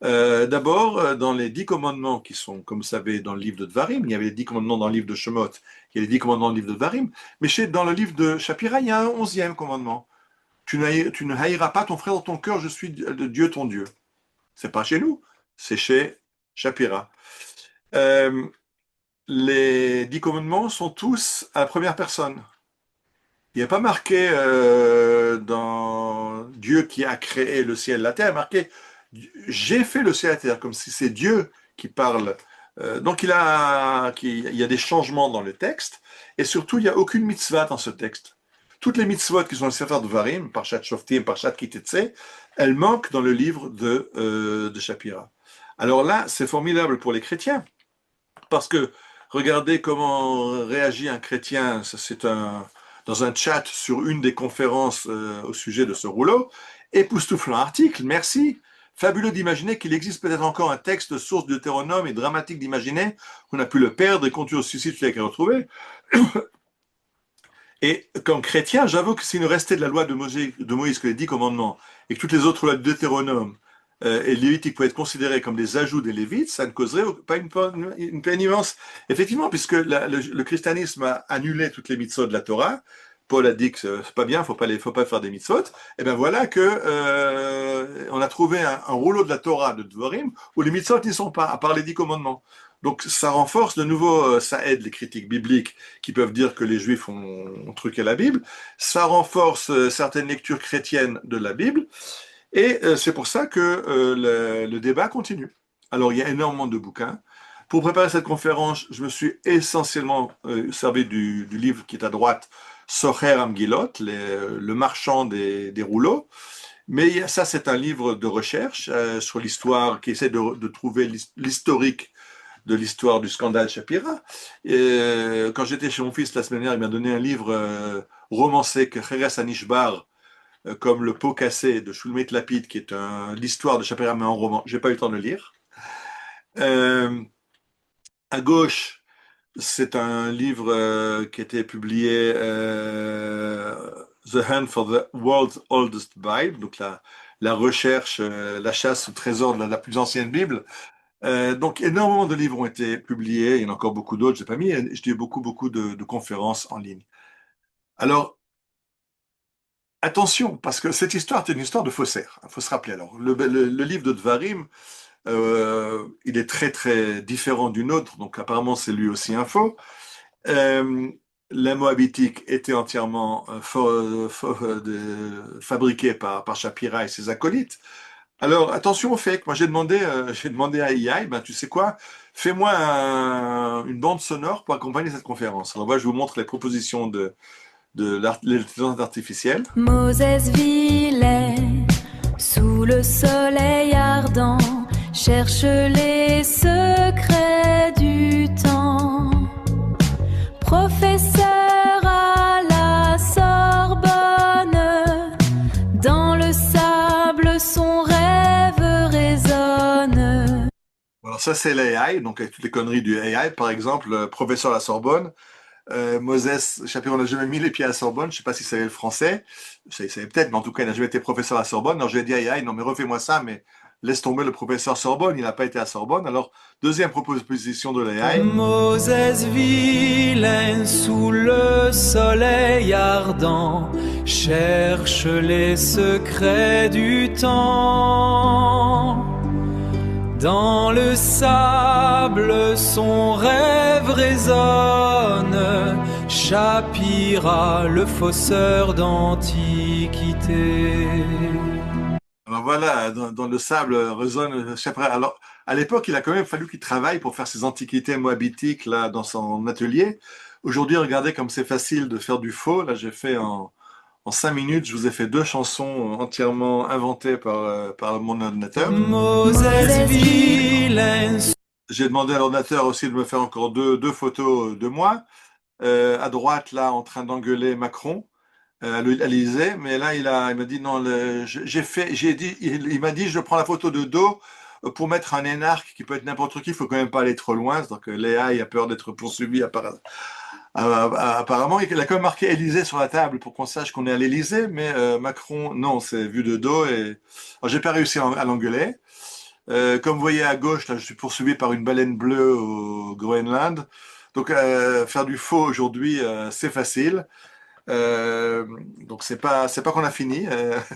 D'abord, dans les 10 commandements qui sont, comme vous savez, dans le livre de Dvarim, il y avait les 10 commandements dans le livre de Shemot, il y a les 10 commandements dans le livre de Dvarim, mais dans le livre de Shapira, il y a un 11e commandement. Tu ne haïras pas ton frère dans ton cœur, je suis de Dieu ton Dieu. C'est pas chez nous, c'est chez Shapira. Euh, les 10 commandements sont tous à la première personne. Il n'y a pas marqué dans Dieu qui a créé le ciel et la terre, il y a marqué j'ai fait le ciel et la terre, comme si c'est Dieu qui parle. Donc il y a des changements dans le texte, et surtout il n'y a aucune mitzvah dans ce texte. Toutes les mitzvot qui sont dans le Sefer Devarim, Parshat Shoftim, Parshat Kitetse, elles manquent dans le livre de Shapira. Alors là, c'est formidable pour les chrétiens, parce que regardez comment réagit un chrétien, dans un chat sur une des conférences au sujet de ce rouleau. Époustouflant article, merci. Fabuleux d'imaginer qu'il existe peut-être encore un texte source de Deutéronome et dramatique d'imaginer qu'on a pu le perdre et conduire au suicide celui qui a retrouvé. Et comme chrétien, j'avoue que s'il nous restait de la loi de Moïse que les 10 commandements et que toutes les autres lois de Deutéronome et Lévitique pouvaient être considérées comme des ajouts des Lévites, ça ne causerait pas une peine immense. Effectivement, puisque le christianisme a annulé toutes les mitzvot de la Torah, Paul a dit que c'est pas bien, faut pas faire des mitzvot. Et bien voilà que on a trouvé un rouleau de la Torah de Dvorim où les mitzvot n'y sont pas, à part les 10 commandements. Donc ça renforce de nouveau, ça aide les critiques bibliques qui peuvent dire que les Juifs ont truqué la Bible. Ça renforce certaines lectures chrétiennes de la Bible. Et c'est pour ça que le débat continue. Alors, il y a énormément de bouquins. Pour préparer cette conférence, je me suis essentiellement servi du livre qui est à droite, Socher Amgilot, le marchand des rouleaux. Mais ça, c'est un livre de recherche sur l'histoire, qui essaie de trouver l'historique de l'histoire du scandale Shapira. Et, quand j'étais chez mon fils la semaine dernière, il m'a donné un livre romancé que Cheres Anishbar, comme Le pot cassé de Shulmeit Lapid, qui est l'histoire de Shapira, mais en roman. J'ai pas eu le temps de le lire. Euh, à gauche, c'est un livre qui a été publié, The Hunt for the World's Oldest Bible, donc la recherche, la chasse au trésor de la plus ancienne Bible. Donc, énormément de livres ont été publiés. Il y en a encore beaucoup d'autres. J'ai pas mis. J'ai beaucoup, beaucoup de conférences en ligne. Alors, attention, parce que cette histoire est une histoire de faussaire. Il faut se rappeler. Alors, le livre de Dvarim, il est très, très différent du nôtre. Donc, apparemment, c'est lui aussi un faux. Euh, la Moabitique était entièrement fabriquée par Shapira et ses acolytes. Alors, attention au fait que moi j'ai demandé à AI, ben, tu sais quoi, fais-moi une bande sonore pour accompagner cette conférence. Alors, moi, je vous montre les propositions de l'intelligence artificielle.
Moses vivait sous le soleil ardent, cherche les secrets du temps. Professeur à la Sorbonne, dans le sable son rêve résonne.
Alors, ça, c'est l'AI, donc avec toutes les conneries du AI. Par exemple, professeur à la Sorbonne, Moses Shapiro n'a jamais mis les pieds à la Sorbonne. Je ne sais pas s'il savait le français. Il savait peut-être, mais en tout cas, il n'a jamais été professeur à la Sorbonne. Alors, je lui ai dit à AI, non, mais refais-moi ça, mais laisse tomber le professeur Sorbonne, il n'a pas été à Sorbonne. Alors, deuxième proposition de l'AI.
Moses vilain sous le soleil ardent cherche les secrets du temps. Dans le sable son rêve résonne, Shapira le fausseur d'antiquité.
Alors voilà, dans le sable résonne Shapira. Alors, à l'époque, il a quand même fallu qu'il travaille pour faire ses antiquités moabitiques là dans son atelier. Aujourd'hui, regardez comme c'est facile de faire du faux. Là, j'ai fait en 5 minutes, je vous ai fait 2 chansons entièrement inventées par mon ordinateur.
Moses vilain.
J'ai demandé à l'ordinateur aussi de me faire encore deux photos de moi. À droite, là, en train d'engueuler Macron à l'Élysée. Mais là, il m'a dit non, il m'a dit je prends la photo de dos pour mettre un énarque qui peut être n'importe qui. Il faut quand même pas aller trop loin. Donc Léa, il a peur d'être poursuivi apparemment. Il a quand même marqué Élysée sur la table pour qu'on sache qu'on est à l'Élysée. Mais Macron, non, c'est vu de dos. Alors, j'ai pas réussi à l'engueuler. Comme vous voyez à gauche, là, je suis poursuivi par une baleine bleue au Groenland. Donc, faire du faux aujourd'hui, c'est facile. Donc, c'est pas qu'on a fini.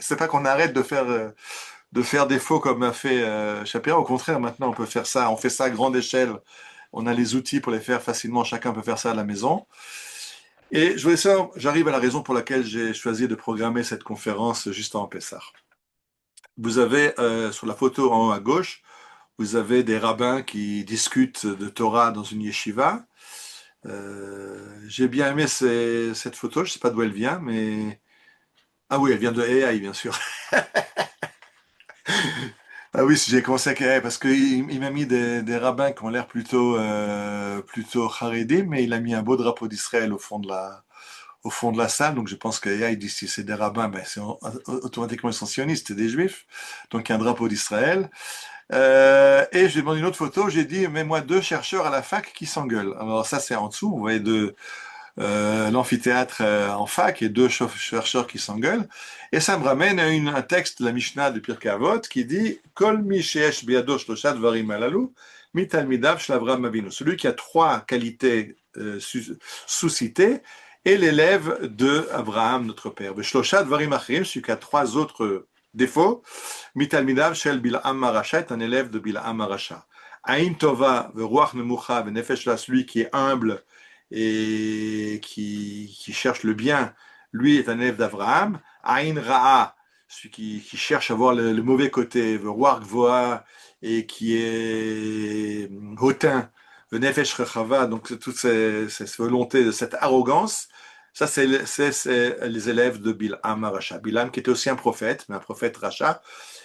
C'est pas qu'on arrête de faire des faux comme a fait Shapira. Au contraire, maintenant, on peut faire ça. On fait ça à grande échelle. On a les outils pour les faire facilement. Chacun peut faire ça à la maison. Et j'arrive à la raison pour laquelle j'ai choisi de programmer cette conférence juste avant Pessah. Vous avez sur la photo en haut à gauche, vous avez des rabbins qui discutent de Torah dans une yeshiva. J'ai bien aimé cette photo, je ne sais pas d'où elle vient, mais... Ah oui, elle vient de AI, bien sûr. Ah oui, j'ai commencé avec AI, parce qu'il m'a mis des rabbins qui ont l'air plutôt charédim, mais il a mis un beau drapeau d'Israël au fond de la salle. Donc je pense que AI dit si c'est des rabbins, ben automatiquement ils sont sionistes, c'est des juifs. Donc il y a un drapeau d'Israël. Et j'ai demandé une autre photo, j'ai dit mets-moi 2 chercheurs à la fac qui s'engueulent. Alors ça c'est en dessous, vous voyez l'amphithéâtre en fac et 2 chercheurs qui s'engueulent. Et ça me ramène à un texte de la Mishnah de Pirkei Avot qui dit Kol mi sheyesh biado shlosha dvarim halalu mitalmidav shel Avraham Avinu. Celui qui a 3 qualités suscitées est l'élève de Abraham, notre père. Shlosha dvarim achirim, celui qui a 3 autres défauts, mitalmidav shel Bil'am Arasha est un élève de Bil'am Arasha. Ain tova veruach nemucha venefesh la, celui qui est humble et qui cherche le bien, lui est un élève d'Abraham. Ain ra'a, celui qui cherche à voir le mauvais côté, veruach gvoa, et qui est hautain, venefesh rechava, donc toute cette volonté, cette arrogance. Ça, c'est les élèves de Bil'am Racha. Bil'am qui était aussi un prophète, mais un prophète Racha.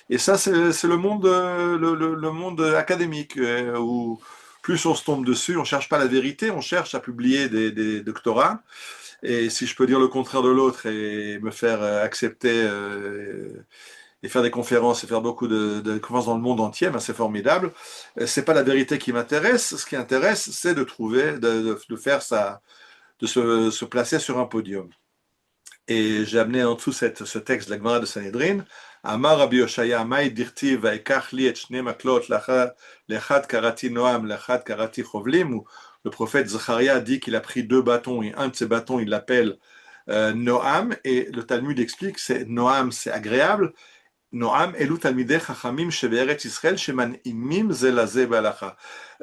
Et ça, c'est le monde, le monde académique, où plus on se tombe dessus, on ne cherche pas la vérité, on cherche à publier des doctorats. Et si je peux dire le contraire de l'autre et me faire accepter et faire des conférences et faire beaucoup de conférences dans le monde entier, ben c'est formidable. C'est pas la vérité qui m'intéresse. Ce qui intéresse, c'est de trouver, de faire ça, de se placer sur un podium. Et j'ai amené en dessous ce texte de la Gemara de Sanhedrin. Amar Rabbi Yoshaya, Maï dirti vaikach li et shne maklot lechad karati noam, lechad karati chovlim, où le prophète Zacharia dit qu'il a pris 2 bâtons et un de ces bâtons il l'appelle Noam, et le Talmud explique que Noam c'est agréable. Noam elu talmidei chachamim shebe'eretz Israël sheman'imim ze laze b'halacha.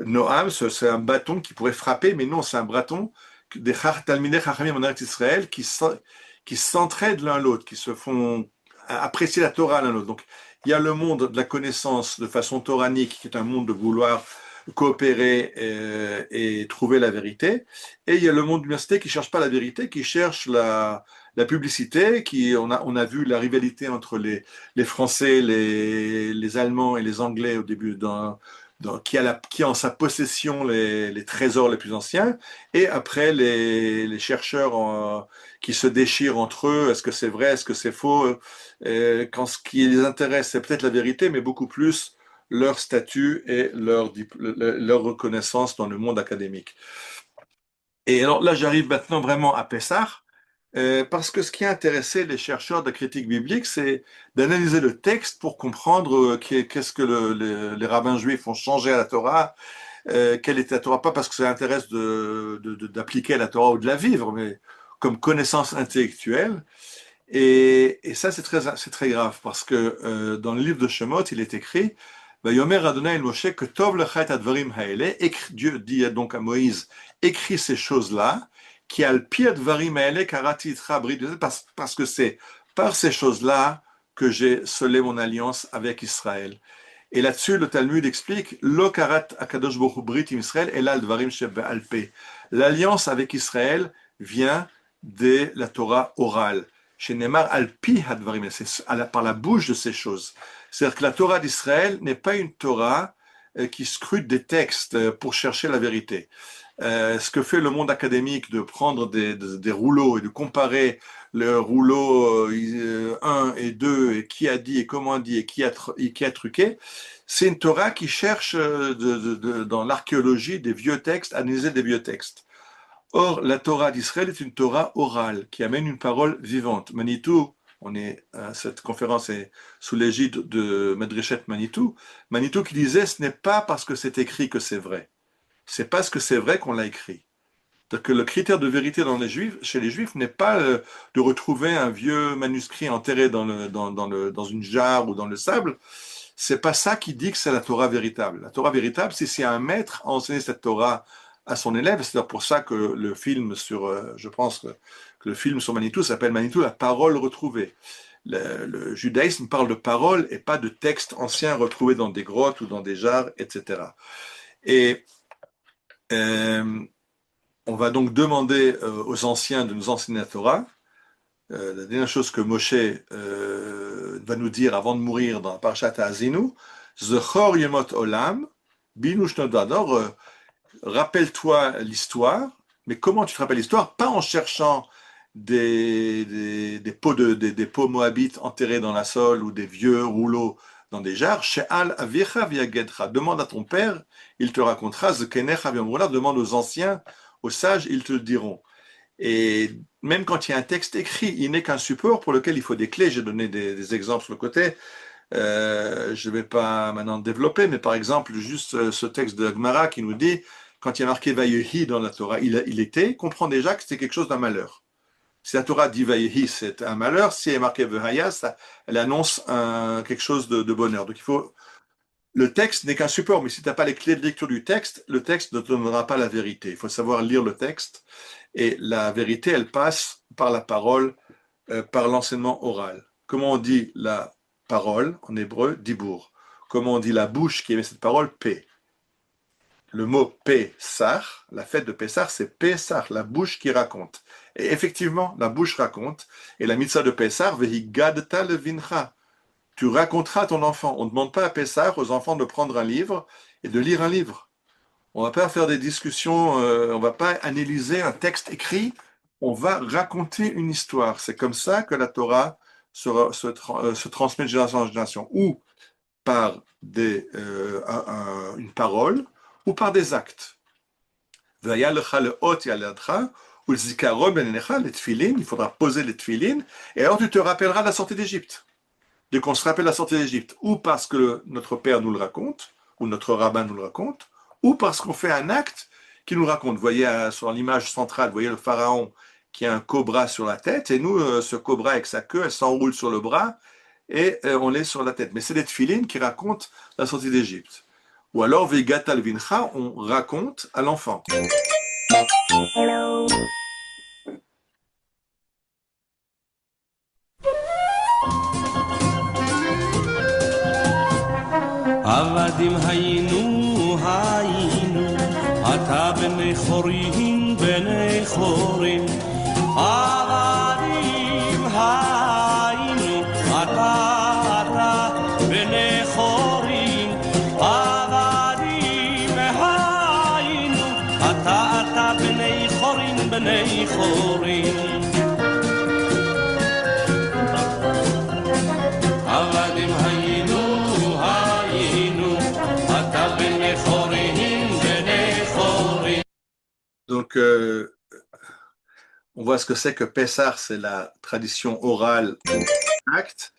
Noam c'est un bâton qui pourrait frapper, mais non, c'est un bâton des talmidei chachamim en Eretz Israël qui s'entraident l'un l'autre, qui se font apprécier la Torah l'un l'autre. Donc, il y a le monde de la connaissance de façon toranique, qui est un monde de vouloir coopérer et trouver la vérité. Et il y a le monde de l'université qui ne cherche pas la vérité, qui cherche la publicité. On a vu la rivalité entre les Français, les Allemands et les Anglais au début qui a en sa possession les trésors les plus anciens, et après les chercheurs qui se déchirent entre eux, est-ce que c'est vrai, est-ce que c'est faux, quand ce qui les intéresse, c'est peut-être la vérité, mais beaucoup plus leur statut et leur reconnaissance dans le monde académique. Et alors là, j'arrive maintenant vraiment à Pessah, Parce que ce qui a intéressé les chercheurs de critique biblique, c'est d'analyser le texte pour comprendre qu'est-ce que les rabbins juifs ont changé à la Torah, quelle était la Torah, pas parce que ça intéresse d'appliquer la Torah ou de la vivre, mais comme connaissance intellectuelle. Et ça, c'est très grave, parce que dans le livre de Shemot, il est écrit Vayomer Adonai el Moshe que tov lecha et advarim haele. Dieu dit donc à Moïse, écris ces choses-là, qui al pi advarim haele karati itra brit, parce que c'est par ces choses-là que j'ai scellé mon alliance avec Israël. Et là-dessus, le Talmud explique Lo karat akadosh baruch hu brit im Israël elal dvarim shebe'al peh. L'alliance avec Israël vient de la Torah orale. Chez Neymar al-pi hadvarim, c'est par la bouche de ces choses. C'est-à-dire que la Torah d'Israël n'est pas une Torah qui scrute des textes pour chercher la vérité. Ce que fait le monde académique de prendre des rouleaux et de comparer le rouleau 1 et 2 et qui a dit et comment dit et qui a truqué, c'est une Torah qui cherche dans l'archéologie des vieux textes, analyser des vieux textes. Or, la Torah d'Israël est une Torah orale qui amène une parole vivante. Manitou, cette conférence est sous l'égide de Medreshet Manitou. Manitou qui disait ce n'est pas parce que c'est écrit que c'est vrai. C'est parce que c'est vrai qu'on l'a écrit. Donc, le critère de vérité chez les Juifs n'est pas de retrouver un vieux manuscrit enterré dans une jarre ou dans le sable. C'est pas ça qui dit que c'est la Torah véritable. La Torah véritable, c'est si un maître a enseigné cette Torah à son élève. C'est pour ça que le film je pense que le film sur Manitou s'appelle Manitou, la parole retrouvée. Le judaïsme parle de parole et pas de textes anciens retrouvés dans des grottes ou dans des jarres, etc. Et on va donc demander aux anciens de nous enseigner la Torah. La dernière chose que Moshe va nous dire avant de mourir dans Parshat Ha'azinu, Zechor Yemot Olam, Binu Shnodador, rappelle-toi l'histoire, mais comment tu te rappelles l'histoire? Pas en cherchant des pots moabites enterrés dans la sole ou des vieux rouleaux dans des jarres. She'al avicha v'yagedcha. Demande à ton père, il te racontera. Zekenecha v'yamrula. Demande aux anciens, aux sages, ils te le diront. Et même quand il y a un texte écrit, il n'est qu'un support pour lequel il faut des clés. J'ai donné des exemples sur le côté. Je ne vais pas maintenant développer, mais par exemple, juste ce texte de Gemara qui nous dit, quand il y a marqué Vayehi dans la Torah, il était, comprend déjà que c'était quelque chose d'un malheur. Si la Torah dit Vayehi, c'est un malheur. Si elle est marquée Vehaya, elle annonce quelque chose de bonheur. Donc le texte n'est qu'un support, mais si tu n'as pas les clés de lecture du texte, le texte ne te donnera pas la vérité. Il faut savoir lire le texte, et la vérité, elle passe par la parole, par l'enseignement oral. Comment on dit la parole en hébreu? Dibour. Comment on dit la bouche qui émet cette parole? P. Le mot Pessah, la fête de Pessah, c'est Pessah, la bouche qui raconte. Et effectivement, la bouche raconte. Et la mitzvah de Pessah, Vehi gadta levincha. Tu raconteras à ton enfant. On ne demande pas à Pessah aux enfants de prendre un livre et de lire un livre. On ne va pas faire des discussions, on ne va pas analyser un texte écrit, on va raconter une histoire. C'est comme ça que la Torah se transmet de génération en génération, ou par une parole, ou par des actes. Il faudra poser les tefilines, et alors tu te rappelleras de la sortie d'Égypte. Dès qu'on se rappelle la sortie d'Égypte, ou parce que notre père nous le raconte, ou notre rabbin nous le raconte, ou parce qu'on fait un acte qui nous raconte. Vous voyez sur l'image centrale, vous voyez le pharaon qui a un cobra sur la tête, et nous, ce cobra avec sa queue, elle s'enroule sur le bras, et on l'est sur la tête. Mais c'est les tefilines qui racontent la sortie d'Égypte. Ou alors, Vegata Levincha, on raconte à l'enfant.
עבדים היינו, אתה בני חורים, בני חורים. עבדים היינו, אתה בני חורים. עבדים היינו, אתה בני חורים, בני חורים. עבדים היינו,
Donc, On voit ce que c'est que Pessah, c'est la tradition orale acte.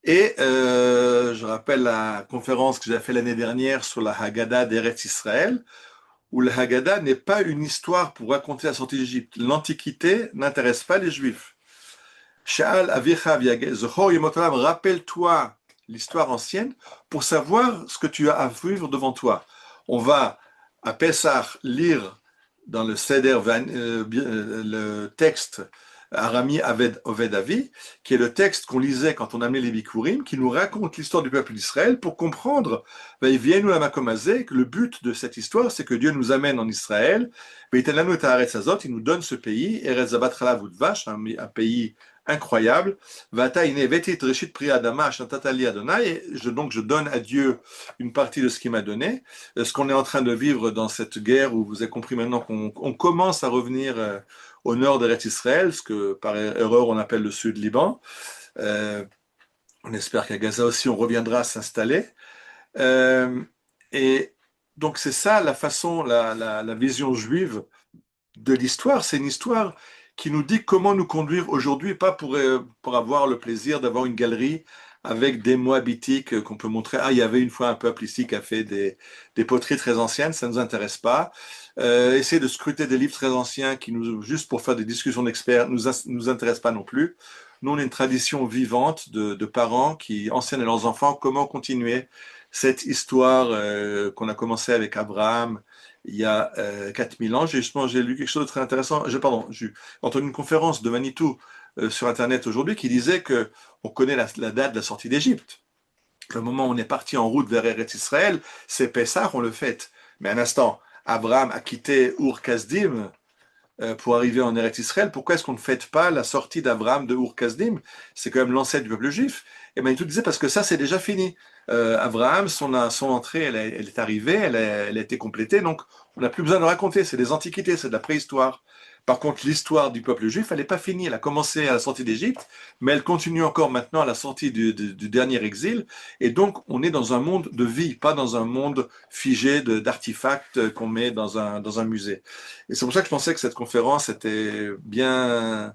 Et je rappelle la conférence que j'ai faite l'année dernière sur la Haggadah d'Eretz Israël, où la Haggadah n'est pas une histoire pour raconter la sortie d'Égypte. L'Antiquité n'intéresse pas les Juifs. Sha'al avicha v'yagel, rappelle-toi l'histoire ancienne pour savoir ce que tu as à vivre devant toi. On va à Pessah lire dans le Seder, le texte Arami Oved Avi, qui est le texte qu'on lisait quand on amenait les Bikurim, qui nous raconte l'histoire du peuple d'Israël pour comprendre, que le but de cette histoire, c'est que Dieu nous amène en Israël, il nous donne ce pays, Eretz Zabat Chalav Udvash, un pays incroyable. Donc je donne à Dieu une partie de ce qu'il m'a donné. Ce qu'on est en train de vivre dans cette guerre, où vous avez compris maintenant qu'on commence à revenir au nord d'Eretz Israël, ce que par erreur on appelle le sud Liban. On espère qu'à Gaza aussi on reviendra s'installer. Et donc c'est ça la façon, la vision juive de l'histoire. C'est une histoire qui nous dit comment nous conduire aujourd'hui, pas pour avoir le plaisir d'avoir une galerie avec des moabitiques qu'on peut montrer. Ah, il y avait une fois un peuple ici qui a fait des poteries très anciennes, ça ne nous intéresse pas. Essayer de scruter des livres très anciens juste pour faire des discussions d'experts, nous intéresse pas non plus. Nous, on a une tradition vivante de parents qui enseignent à leurs enfants comment continuer cette histoire qu'on a commencé avec Abraham, il y a 4000 ans. J'ai lu quelque chose de très intéressant. J'ai entendu une conférence de Manitou sur Internet aujourd'hui qui disait que on connaît la date de la sortie d'Égypte. Le moment où on est parti en route vers Eretz Israël, c'est Pessah, on le fête. Mais un instant, Abraham a quitté Ur-Kasdim pour arriver en Eretz Israël. Pourquoi est-ce qu'on ne fête pas la sortie d'Abraham de Ur-Kasdim? C'est quand même l'ancêtre du peuple juif. Et Manitou disait parce que ça, c'est déjà fini. Abraham, son entrée, elle est arrivée, elle a été complétée, donc on n'a plus besoin de raconter, c'est des antiquités, c'est de la préhistoire. Par contre, l'histoire du peuple juif, elle n'est pas finie, elle a commencé à la sortie d'Égypte, mais elle continue encore maintenant à la sortie du dernier exil, et donc on est dans un monde de vie, pas dans un monde figé d'artefacts qu'on met dans un musée. Et c'est pour ça que je pensais que cette conférence était bien...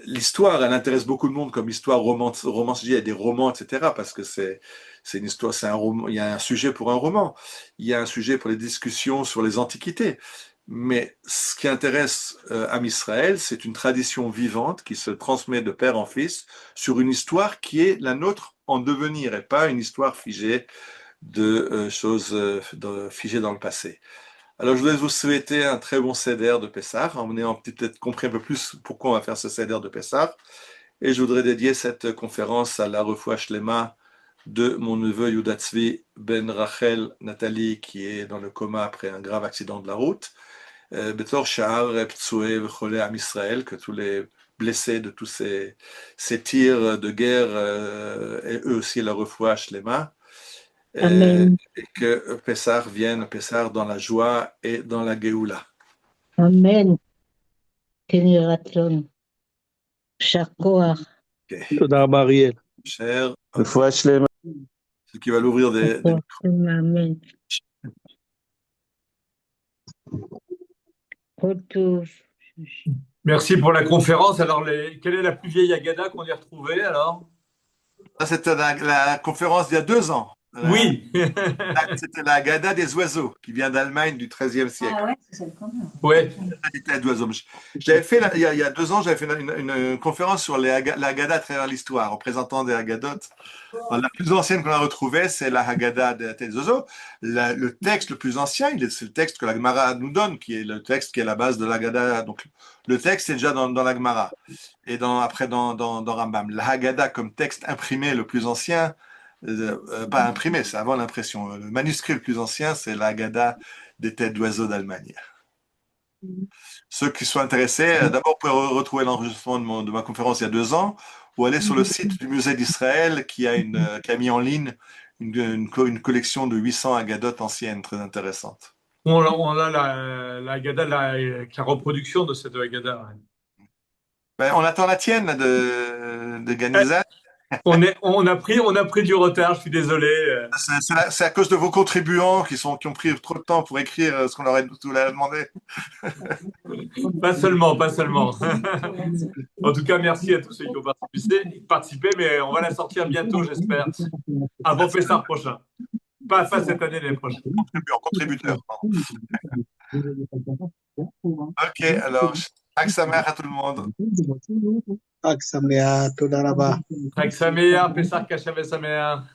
L'histoire, elle intéresse beaucoup de monde comme histoire romancière, il y a des romans, etc. Parce que c'est une histoire, c'est un roman, il y a un sujet pour un roman, il y a un sujet pour les discussions sur les antiquités. Mais ce qui intéresse Am Israël, c'est une tradition vivante qui se transmet de père en fils sur une histoire qui est la nôtre en devenir et pas une histoire figée de choses figées dans le passé. Alors, je voudrais vous souhaiter un très bon Seder de Pessah, en ayant peut-être compris un peu plus pourquoi on va faire ce Seder de Pessah. Et je voudrais dédier cette conférence à la refoua shlema de mon neveu Yuda Tzvi ben Rachel Nathalie, qui est dans le coma après un grave accident de la route. Betor Sha'ar Ptsoué V'Cholé Am Israël, que tous les blessés de tous ces tirs de guerre et eux aussi la refoua shlema.
Amen.
Et que Pessah vienne, Pessah dans la joie et dans la Géoula.
Amen. Keniratlon. Shakoar.
תודה רבה, אריאל.
Cher,
רפואה שלמה.
ce qui va l'ouvrir des
Amen. Retour.
Merci pour la conférence. Alors, quelle est la plus vieille Haggadah qu'on ait retrouvée alors?
Ça, c'était la conférence d'il y a 2 ans.
Oui.
C'était la Haggadah des oiseaux, qui vient d'Allemagne du XIIIe siècle.
Ah ouais, c'est celle qu'on a.
Ouais.
La d'oiseaux. J'avais fait, il y a 2 ans, j'avais fait une conférence sur la Haggadah à travers l'histoire, en présentant des Haggadot. La plus ancienne qu'on a retrouvée, c'est la Haggadah des oiseaux. Le texte le plus ancien, c'est le texte que la Gemara nous donne, qui est le texte qui est la base de la Haggadah. Donc, le texte est déjà dans la Gemara. Et après, dans Rambam. La Haggadah comme texte imprimé le plus ancien, pas imprimé, c'est avant l'impression. Le manuscrit le plus ancien, c'est la Haggadah des têtes d'oiseaux d'Allemagne. Ceux qui sont intéressés, d'abord, vous pouvez retrouver l'enregistrement de ma conférence il y a 2 ans, ou aller sur le site du musée d'Israël qui a mis en ligne une collection de 800 Haggadot anciennes, très intéressantes.
On a la Haggadah, la reproduction de cette Haggadah.
Ben, on attend la tienne de Ganizat.
On a pris du retard, je suis désolé.
C'est à cause de vos contribuants qui ont pris trop de temps pour écrire ce qu'on aurait demandé.
Pas seulement, pas seulement. En tout cas, merci à tous ceux qui ont participé, mais on va la sortir bientôt, j'espère, avant Pessah prochain. Pas cette année, l'année prochaine.
Contributeur. Ok, alors, Chag Sameach à tout le monde.
חג שמח, תודה רבה.
Chag Sameach, Pessah Kashav Sameach.